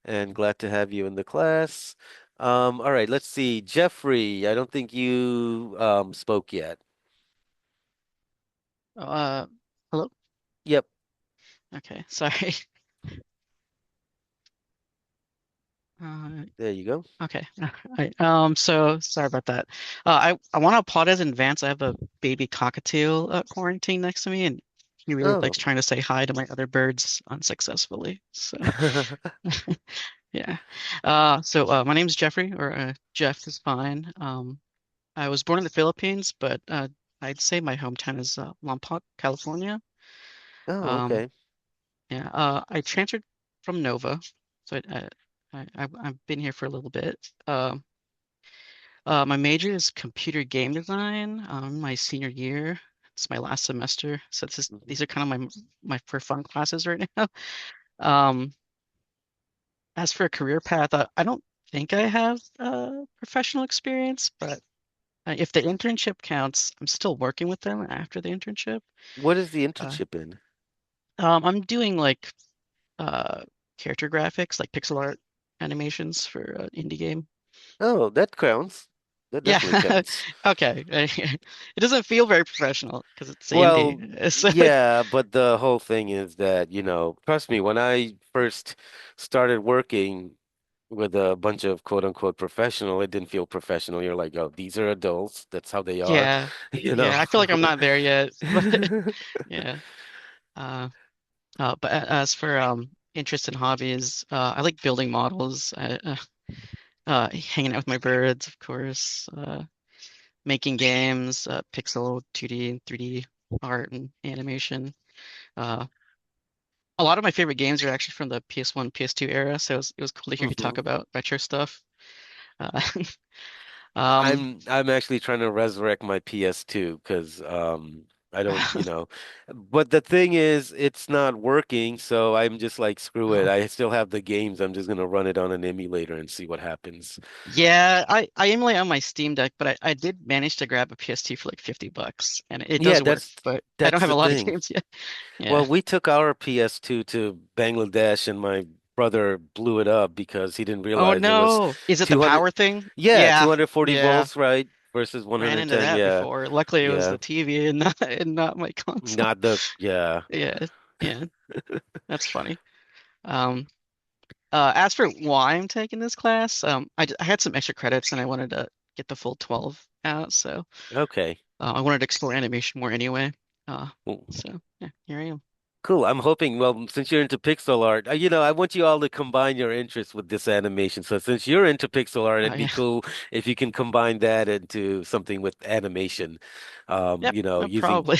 and glad to have you in the class. All right, let's see. Jeffrey, I don't think you spoke yet. Uh, Hello? Yep. Okay, sorry. Uh, There you go. okay. All right. So sorry about that. I want to apologize in advance. I have a baby cockatiel quarantine next to me, and he really Oh. likes trying to say hi to my other birds unsuccessfully. So yeah. My name's Jeffrey, or Jeff is fine. I was born in the Philippines, but I'd say my hometown is Lompoc, California. Oh, Um, okay. Yeah, I transferred from Nova, so I've been here for a little bit. My major is computer game design. My senior year, it's my last semester, so Mhm. these are kind of my for fun classes right now. Um, as for a career path, I don't think I have professional experience, but if the internship counts, I'm still working with them after the internship. What is the Uh, internship in? I'm doing like uh character graphics, like pixel art animations for an indie game. Oh, that counts. That Yeah. definitely counts. Okay. It doesn't feel very professional because it's Well, indie. So, yeah, but the whole thing is that, trust me, when I first started working with a bunch of quote unquote professional, it didn't feel professional. You're like, oh, these are adults. That's how they are, yeah. you know. Yeah, I feel like I'm not there yet. But yeah. Uh, but as for interests and hobbies, I like building models, hanging out with my birds, of course, making games, pixel 2D and 3D art and animation. Uh, a lot of my favorite games are actually from the PS1, PS2 era, so it was cool to hear you talk hmm about retro stuff. Uh, um, I'm actually trying to resurrect my PS2 because I don't, but the thing is it's not working, so I'm just like screw it. oh, I still have the games. I'm just gonna run it on an emulator and see what happens. yeah, I emulate on my Steam Deck, but I did manage to grab a PS2 for like $50, and it Yeah, does work, that's but I don't that's have a the lot of thing. games yet. Well, Yeah. we took our PS2 to Bangladesh and my brother blew it up because he didn't Oh realize it was no, is it the 200, power thing? yeah, Yeah, 240 yeah. volts, right? Versus Ran into 110. that Yeah. before. Luckily, it was Yeah. the TV and not my console. Not the, yeah. Yeah, yeah, that's funny. Um, as for why I'm taking this class, I had some extra credits and I wanted to get the full 12 out, so Okay. I wanted to explore animation more anyway. Uh, Well, so yeah, here I am. cool. I'm hoping, well, since you're into pixel art, I want you all to combine your interests with this animation. So since you're into pixel art, it'd be Yeah, cool if you can combine that into something with animation, yep, using. probably.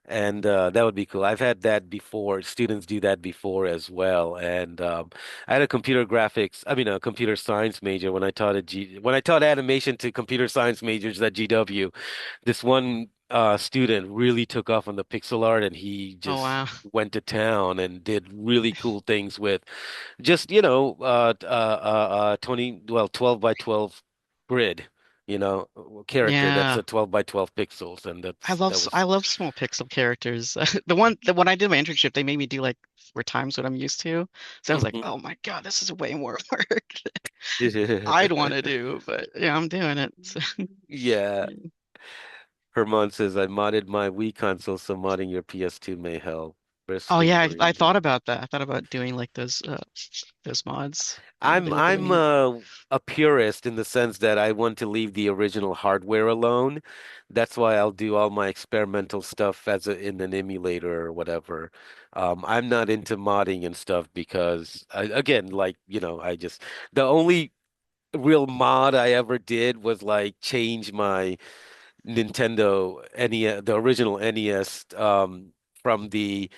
And that would be cool. I've had that before. Students do that before as well. And I had a a computer science major when I taught animation to computer science majors at GW. This one student really took off on the pixel art, and he Oh just wow. went to town and did really cool things with just 12 by 12 grid. Character that's Yeah. a 12 by 12 pixels, and that I was. love small pixel characters. The when I did my internship, they made me do like 4 times what I'm used to. So I was like, Mhm. oh my God, this is way more work I'd want to do, but yeah, I'm doing it. So, Yeah. yeah. Herman says, I modded my Wii console, so modding your PS2 may help. Oh Bristol yeah, I Green. thought about that. I thought about doing like those mods. I'm They look really I'm neat. a purist in the sense that I want to leave the original hardware alone. That's why I'll do all my experimental stuff in an emulator or whatever. I'm not into modding and stuff because again, like, the only real mod I ever did was like change my Nintendo NES, the original NES, from the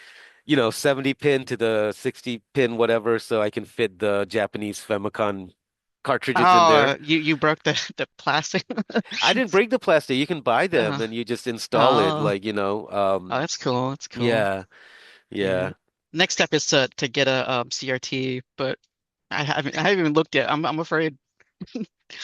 70 pin to the 60 pin, whatever, so I can fit the Japanese Famicom cartridges in there. Oh, you broke the the plastic. I didn't break the plastic. You can buy them Uh, and you just install it, oh, like, oh, that's cool. That's cool. yeah, Yeah. yeah. Next step is to get a CRT, but I haven't even looked yet. I'm afraid.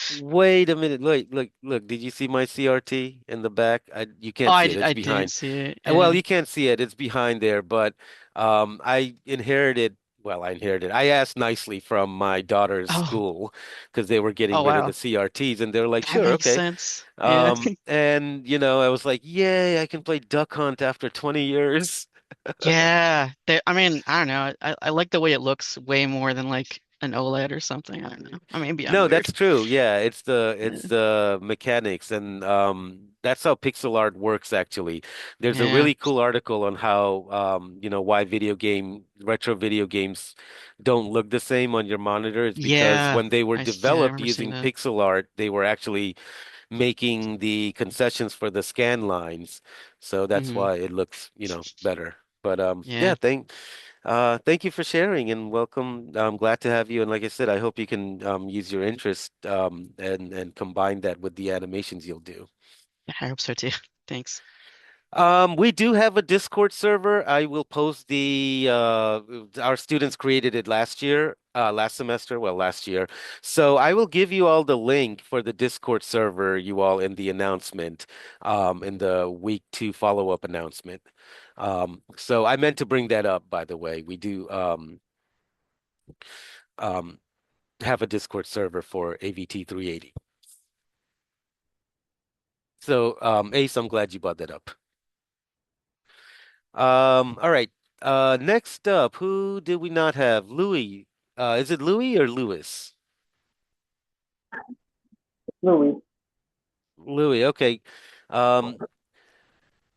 Wait a minute. Look. Did you see my CRT in the back? You Oh, can't see it. It's I didn't behind. see it. Well, Yeah. you can't see it. It's behind there, but I inherited Well, I inherited. I asked nicely from my daughter's Oh, school because they were getting oh rid of the wow. CRTs, and they're like, That "Sure, makes okay." sense. Yeah. And I was like, "Yay, I can play Duck Hunt after 20 years." Yeah. I mean, I don't know. I like the way it looks way more than like an OLED or something. I don't know. Maybe I'm No, weird. that's true. Yeah, it's the Yeah. it's the mechanics, and that's how pixel art works actually. There's a Yeah. really cool article on how why retro video games don't look the same on your monitor. It's because Yeah. when they were Yeah, I developed remember seeing using that. pixel art, they were actually making the concessions for the scan lines. So that's Hmm. why it looks, better. But yeah, Yeah. thank you for sharing and welcome. I'm glad to have you. And like I said, I hope you can use your interest and combine that with the animations you'll do. I hope so too. Thanks. We do have a Discord server. I will post our students created it last semester, well, last year. So I will give you all the link for the Discord server, you all in the announcement, in the week 2 follow-up announcement. So I meant to bring that up, by the way. We do um have a Discord server for AVT 380. So Ace, I'm glad you brought that up. All right. Next up, who did we not have? Louis. Is it Louis or Lewis? Louis. Louis, okay. Um,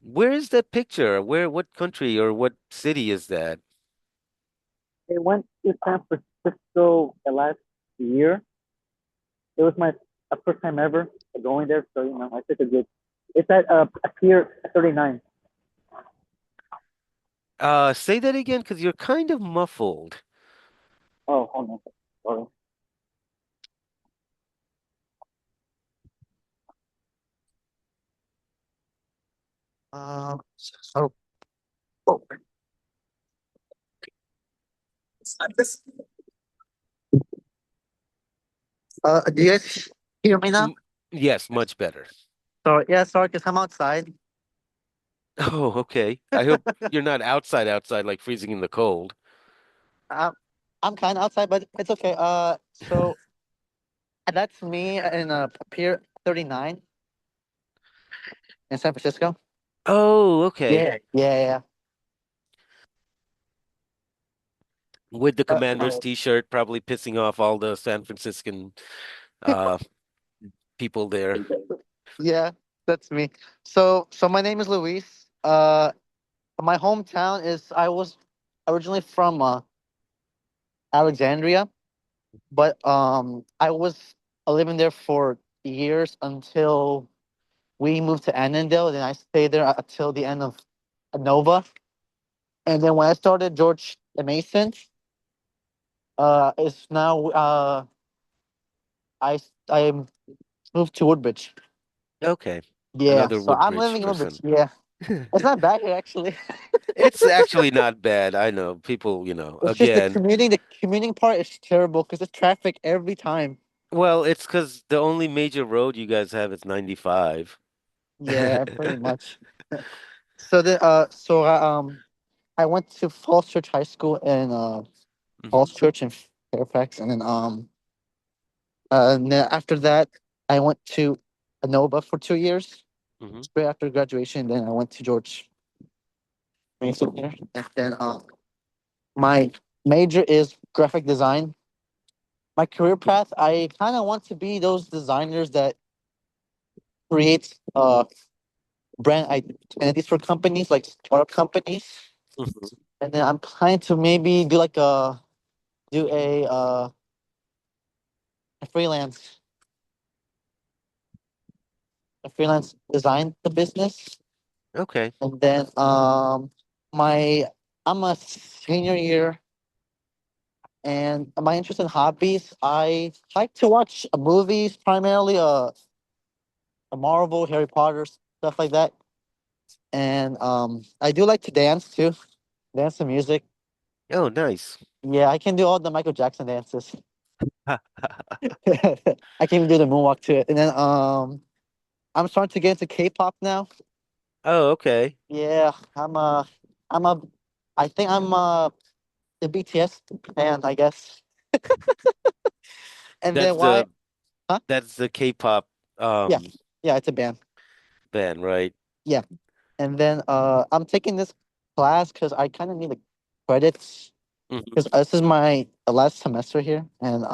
where is that picture? What country or what city is that? I went to San Francisco the last year. It was my first time ever going there, so I took a good. It's at Pier 39. Say that again, because you're kind of muffled. Oh, hold on. Sorry. So, oh, this. Do you guys hear me now? M Yes, much better. Sorry, yeah, sorry, because I'm outside. Oh, okay. I hope you're not outside, like freezing in the cold. I'm, I'm kind of outside, but it's okay. So that's me in Pier 39 in San Francisco. Oh, okay. Yeah. With the Commander's Uh, t-shirt, probably pissing off all the San Franciscan uh people there. Yeah, that's me. So my name is Luis. My hometown is I was originally from Alexandria, but I was living there for years until we moved to Annandale. Then I stayed there until the end of Nova, and then when I started George the Mason, it's now I moved to Woodbridge. Okay. Yeah, Another so I'm Woodbridge living in Woodbridge. person. Yeah, it's not bad here actually. It's actually not bad. I know people, It's just the again, commuting. The commuting part is terrible because there's traffic every time. well, it's because the only major road you guys have is 95. Yeah, pretty much. So I went to Falls Church High School in Hmm. Falls Church in Fairfax, and then after that, I went to Nova for 2 years. Hmm. Straight after graduation, then I went to George Mason here, and then my major is graphic design. My career path, I kind of want to be those designers that create brand identities for companies like startup companies, Hmm. and then I'm planning to maybe do a freelance design the business, Okay. and then my I'm a senior year, and my interest in hobbies, I like to watch movies primarily, Marvel, Harry Potter, stuff like that, and I do like to dance too, dance to music. Oh, nice. Yeah, I can do all the Michael Jackson dances. I can even do the moonwalk to it. And then I'm starting to get into K-pop now. Oh, okay. Yeah, I'm a I think I'm the BTS band, I guess. And That's then why? the Huh? that's the K-pop Yeah, yeah, it's a band. band, right? Yeah. And then I'm taking this class because I kind of need the credits Hmm. because this is my last semester here, and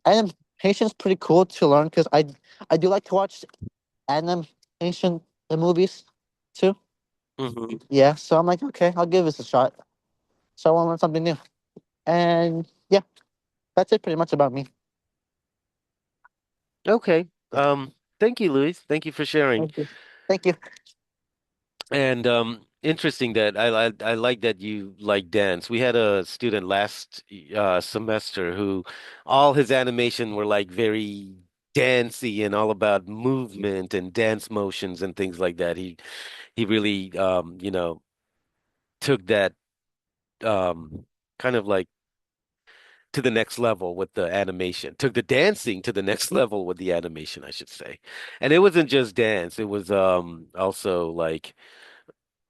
animation's pretty cool to learn because I do like to watch animation movies too. Hmm. Yeah, so I'm like, okay, I'll give this a shot. So I want to learn something new, and yeah, that's it pretty much about me. Okay. Thank you, Luis. Thank you for sharing. Thank you. Thank you. And interesting that I like that you like dance. We had a student last semester who all his animation were like very dancey and all about movement and dance motions and things like that. He really took that um kind of like to the next level with the animation. Took the dancing to the next level with the animation, I should say. And it wasn't just dance, it was also like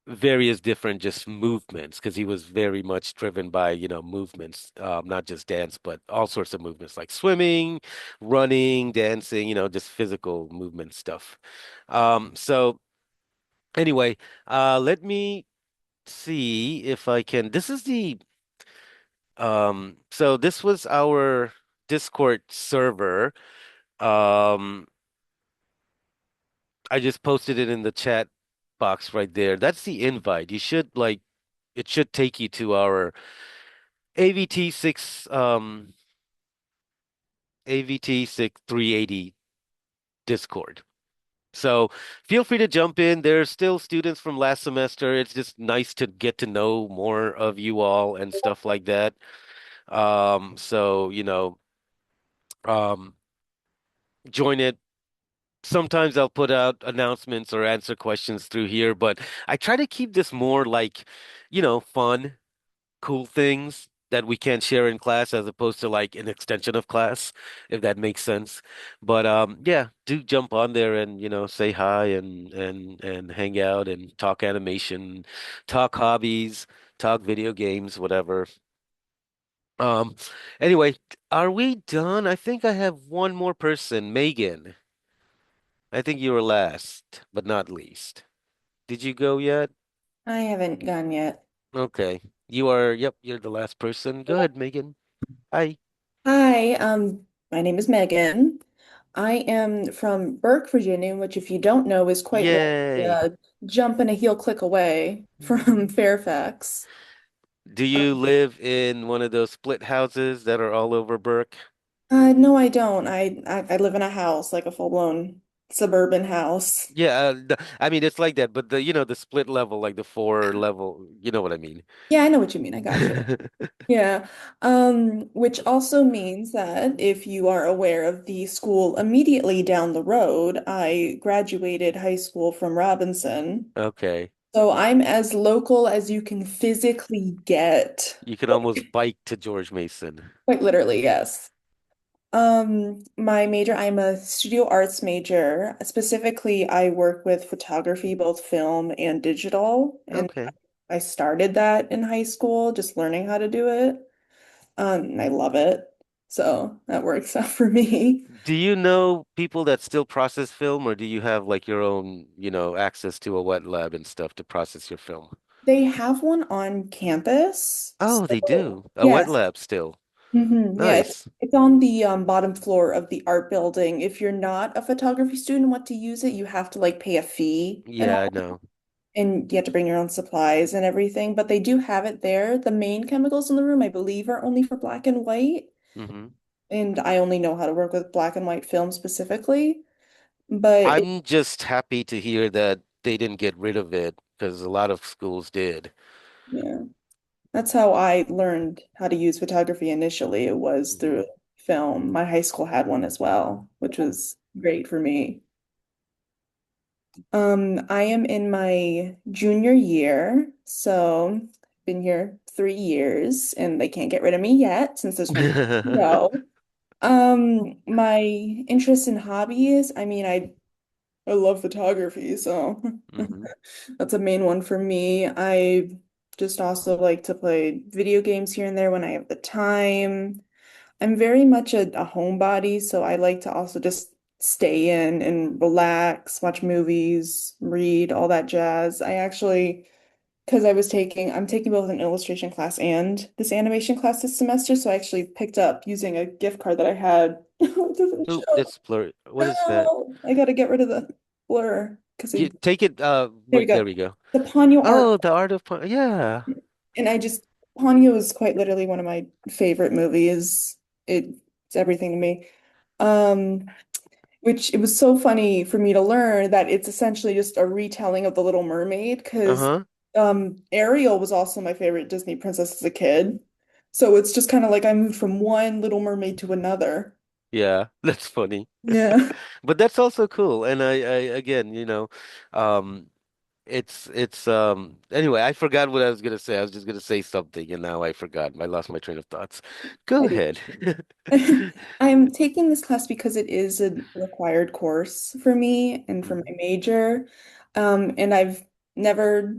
various different just movements because he was very much driven by movements, not just dance but all sorts of movements like swimming, running, dancing, just physical movement stuff. So anyway, let me see if I can. So this was our Discord server. um I just posted it in the chat box right there. That's the invite. You should like it should take you to our AVT 6 AVT 6 380 Discord. So feel free to jump in. There's still students from last semester. It's just nice to get to know more of you all and stuff like that. So um join it. Sometimes I'll put out announcements or answer questions through here, but I try to keep this more like, fun, cool things that we can share in class as opposed to like an extension of class, if that makes sense. But yeah, do jump on there and say hi and hang out and talk animation, talk hobbies, talk video games, whatever. Um anyway, are we done? I think I have one more person, Megan. I think you were last but not least. Did you go yet? I haven't gone yet. Okay. Yep, you're the last person. Go ahead, Megan. Hi. Hi, my name is Megan. I am from Burke, Virginia, which, if you don't know, is quite literally Yay. a jump and a heel click away from Fairfax. Do you live in one of those split houses that are all over Burke? No, I don't. I live in a house, like a full-blown suburban house. Yeah, I mean it's like that, but the split level, like the four level, you know what I mean. Yeah, I know what you mean. I got you. Yeah. Which also means that if you are aware of the school immediately down the road, I graduated high school from Robinson. Okay. So I'm as local as you can physically get. You can almost bike to George Mason. Quite literally, yes. My major, I'm a studio arts major. Specifically, I work with photography, both film and digital, and Okay. I started that in high school, just learning how to do it. I love it. So that works out for me. Do you know people that still process film, or do you have like your own, access to a wet lab and stuff to process your film? They have one on campus. Oh, they So, do. A wet yes. lab still. Yeah, it's Nice. it's on the bottom floor of the art building. If you're not a photography student and want to use it, you have to like pay a fee and Yeah, I all, know. and you have to bring your own supplies and everything. But they do have it there. The main chemicals in the room, I believe, are only for black and white, Hmm. and I only know how to work with black and white film specifically. But I'm just happy to hear that they didn't get rid of it because a lot of schools did. yeah. That's how I learned how to use photography initially. It was Hmm. through film. My high school had one as well, which was great for me. I am in my junior year, so been here 3 years, and they can't get rid of me yet since there's one to go. My interests and hobbies, I mean, I love photography, so Hmm. that's a main one for me. I just also like to play video games here and there when I have the time. I'm very much a homebody, so I like to also just stay in and relax, watch movies, read, all that jazz. I actually, because I'm taking both an illustration class and this animation class this semester, so I actually picked up using a gift card that I had. It doesn't Oh, show. that's blurry. What is that? No, I gotta get rid of the blur because You there take it. we Wait, there go. we go. The Ponyo art. Oh, the art of yeah. And Ponyo is quite literally one of my favorite movies. It's everything to me. Um, which it was so funny for me to learn that it's essentially just a retelling of The Little Mermaid because Uh-huh. Ariel was also my favorite Disney princess as a kid. So it's just kind of like I moved from one Little Mermaid to another. Yeah, that's funny. Yeah. But that's also cool. And I again, um, anyway, I forgot what I was gonna say. I was just gonna say something and now I forgot. I lost my train of thoughts. Go I do. ahead. I'm taking this class because it is a required course for me and for my Mhm. major. And I've never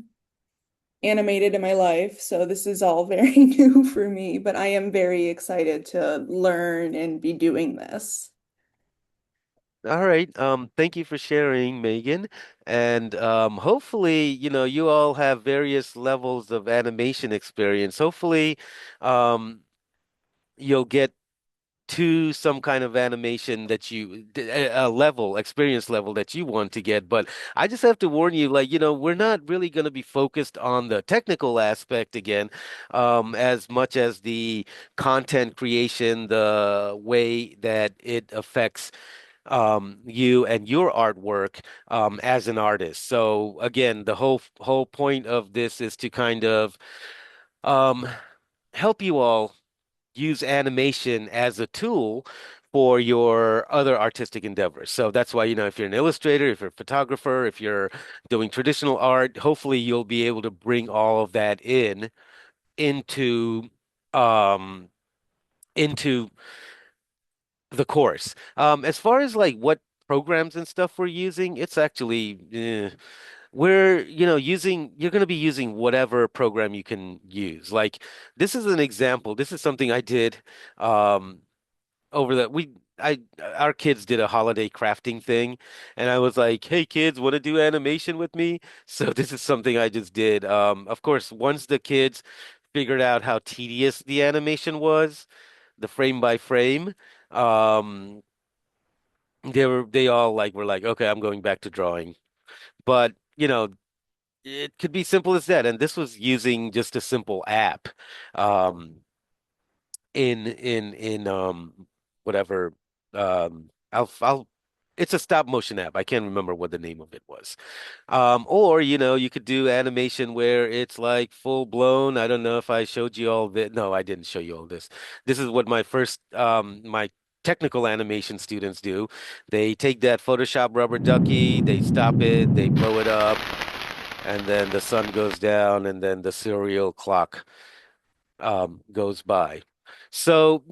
animated in my life, so this is all very new for me, but I am very excited to learn and be doing this. All right. Thank you for sharing, Megan. And hopefully, you all have various levels of animation experience. Hopefully, um, you'll get to some kind of animation that a level, experience level that you want to get. But I just have to warn you, like, we're not really going to be focused on the technical aspect again, as much as the content creation, the way that it affects you and your artwork as an artist. So again, the whole point of this is to kind of um, help you all use animation as a tool for your other artistic endeavors. So that's why, if you're an illustrator, if you're a photographer, if you're doing traditional art, hopefully you'll be able to bring all of that into um into the course. As far as like what programs and stuff we're using, it's actually we're, you're going to be using whatever program you can use. Like this is an example. This is something I did um over the we I our kids did a holiday crafting thing and I was like, "Hey kids, want to do animation with me?" So this is something I just did. Of course, once the kids figured out how tedious the animation was, the frame by frame, um they all like were like, "Okay, I'm going back to drawing." But, it could be simple as that. And this was using just a simple app. Um in whatever I'll it's a stop motion app. I can't remember what the name of it was. Or you could do animation where it's like full blown. I don't know if I showed you all this. No, I didn't show you all this. This is what my technical animation students do. They take that Photoshop rubber ducky, they stop it, they blow it up, and then the sun goes down, and then the serial clock goes by. So,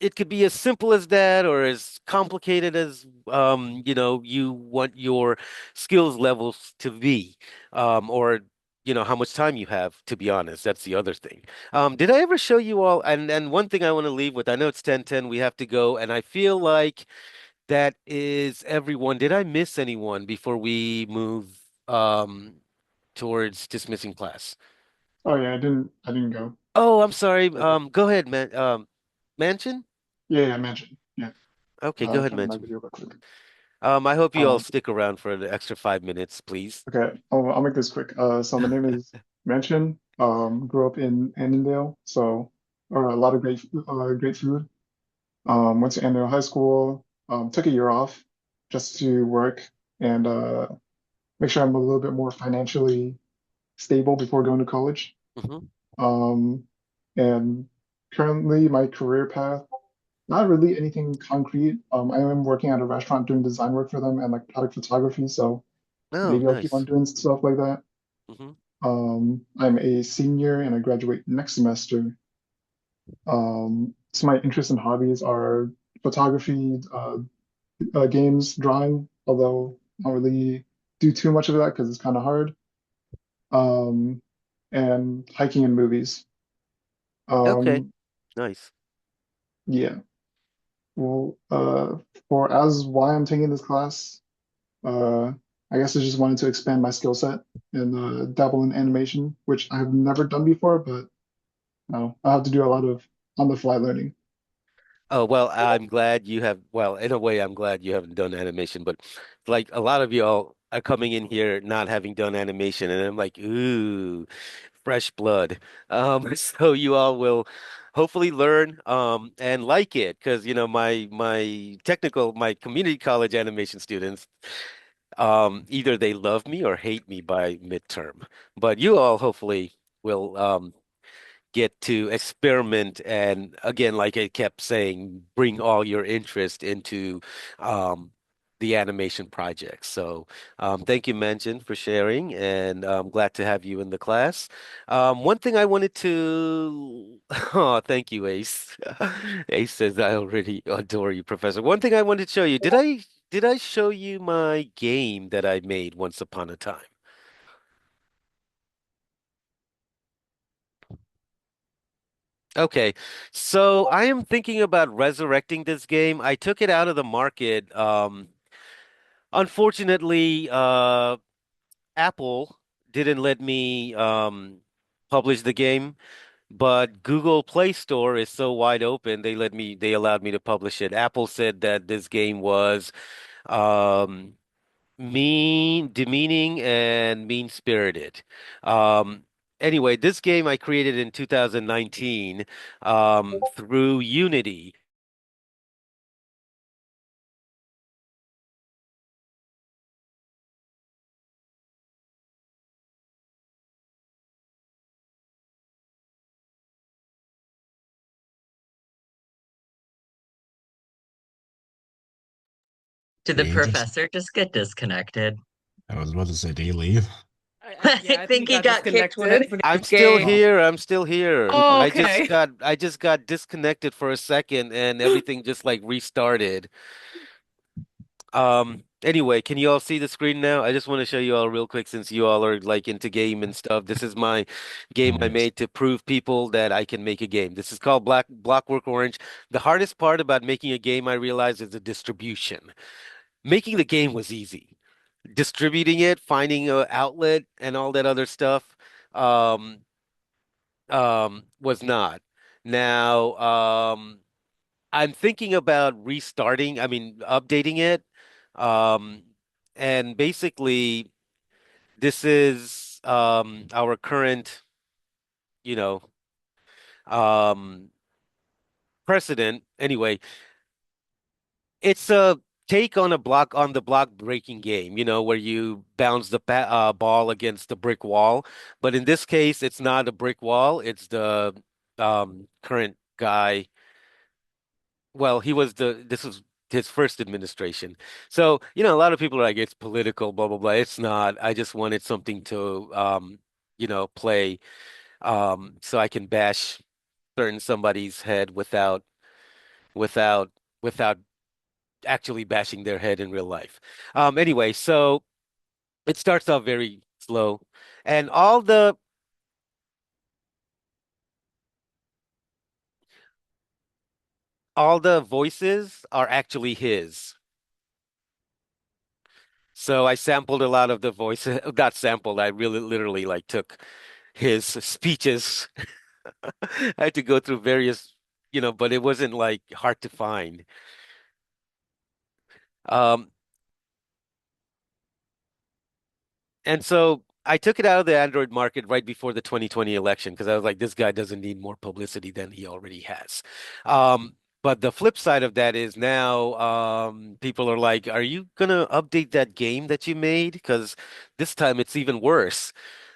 it could be as simple as that or as complicated as you want your skills levels to be. Or how much time you have, to be honest. That's the other thing. Did I ever show you all and one thing I want to leave with, I know it's 10:10, we have to go, and I feel like that is everyone. Did I miss anyone before we move um towards dismissing class? Oh yeah, I didn't go. Oh, I'm sorry. Okay. Go ahead, man. Mansion? Yeah, yeah, I mentioned. Yeah. Okay, go ahead, Turn on my Mansion. video real quick. I hope you all Um, stick around for the extra 5 minutes, please. okay, I'll make this quick. So my name is Mention. Grew up in Annandale, so or a lot of great food. Went to Annandale High School. Took a year off just to work and make sure I'm a little bit more financially stable before going to college. Hmm. Um, and currently my career path, not really anything concrete. I am working at a restaurant doing design work for them and like product photography, so Oh, maybe I'll keep on nice. doing stuff like that. Hmm. I'm a senior and I graduate next semester. So my interests and hobbies are photography, games, drawing, although I don't really do too much of that because it's kind of hard. Um, and hiking and movies. Okay, Um, nice. yeah. Well, for as why I'm taking this class, uh, I guess I just wanted to expand my skill set and dabble in animation, which I've never done before, but I have to do a lot of on-the-fly learning. Oh, well, I'm glad you have, well, in a way, I'm glad you haven't done animation, but like a lot of y'all are coming in here not having done animation, and I'm like, ooh, fresh blood. So you all will hopefully learn and like it because my community college animation students either they love me or hate me by midterm. But you all hopefully will get to experiment and again, like I kept saying, bring all your interest into um, the animation project. So thank you, Manjin, for sharing, and I'm glad to have you in the class. One thing I wanted to, oh, thank you, Ace. Ace says I already adore you, Professor. One thing I wanted to show you, did I show you my game that I made once upon a time? Okay, so I am thinking about resurrecting this game. I took it out of the market. Unfortunately, Apple didn't let me publish the game, but Google Play Store is so wide open, they allowed me to publish it. Apple said that this game was um, demeaning, and mean-spirited. Anyway, this game I created in 2019 through Unity. Did the Did he just? professor just get disconnected? I was about to say, did he leave? Yeah, I I think he think he got got kicked when I disconnected. finished I'm the still game. Oh, here. I'm still here. Oh, I just okay. got I just got disconnected for a second and everything just like restarted. Anyway, can you all see the screen now? I just want to show you all real quick since you all are like into game and stuff. This is my game I yes. made to prove people that I can make a game. This is called Blockwork Orange. The hardest part about making a game I realized is the distribution. Making the game was easy. Distributing it, finding an outlet and all that other stuff um was not. Now I'm thinking about restarting, I mean, updating it. Um, and basically, this is our current, you know, um, precedent. Anyway, it's a take on the block breaking game, where you bounce the ball against the brick wall. But in this case, it's not a brick wall. It's the current guy. Well, this was his first administration. So, a lot of people are like, it's political, blah, blah, blah. It's not. I just wanted something to, play, so I can bash certain somebody's head without, without actually bashing their head in real life. Anyway, so it starts off very slow and all the voices are actually his. So I sampled a lot of the voices, not sampled, I really literally like took his speeches. I had to go through various, but it wasn't like hard to find. Um, and so I took it out of the Android market right before the 2020 election because I was like, this guy doesn't need more publicity than he already has. But the flip side of that is now people are like, are you gonna update that game that you made? Because this time it's even worse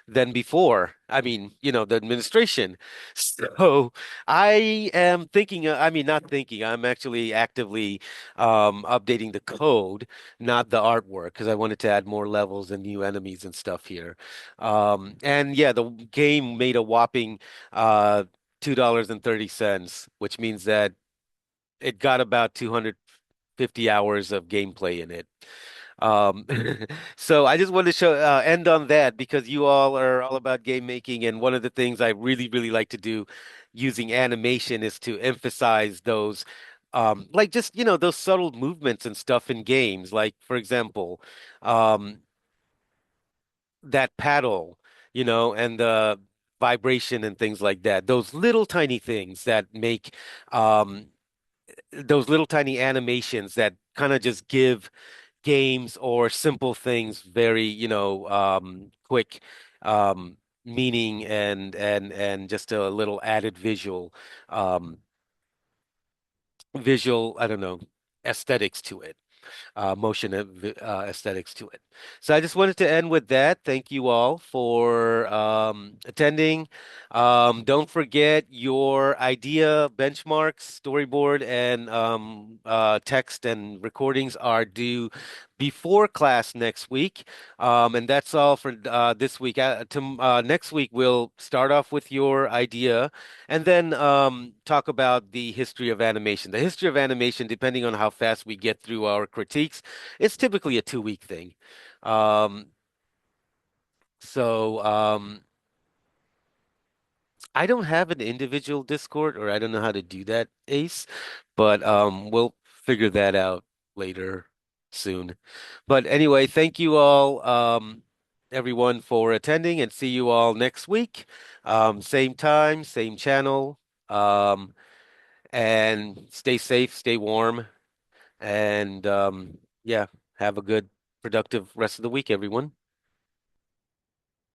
than before. I mean, the administration. So I am thinking, I mean, not thinking, I'm actually actively updating the code, not the artwork, because I wanted to add more levels and new enemies and stuff here. And yeah, the game made a whopping $2.30, which means that it got about 250 hours of gameplay in it. Um, so I just wanted to end on that because you all are all about game making, and one of the things I really, really like to do using animation is to emphasize those, like just, those subtle movements and stuff in games. Like, for example, um, that paddle, and the vibration and things like that. Those little tiny things that make, um, those little tiny animations that kind of just give games or simple things very, quick, meaning and just a little added um, visual, I don't know, aesthetics to it, motion aesthetics to it. So I just wanted to end with that. Thank you all for attending. Don't forget your idea, benchmarks, storyboard, and text and recordings are due before class next week. And that's all for this week. Next week, we'll start off with your idea and then talk about the history of animation. The history of animation, depending on how fast we get through our critiques, it's typically a 2 week thing. Um, so I don't have an individual Discord, or I don't know how to do that, Ace, but we'll figure that out later soon. But anyway, thank you all, everyone, for attending, and see you all next week. Same time, same channel. Um, and stay safe, stay warm, and yeah, have a good, productive rest of the week, everyone.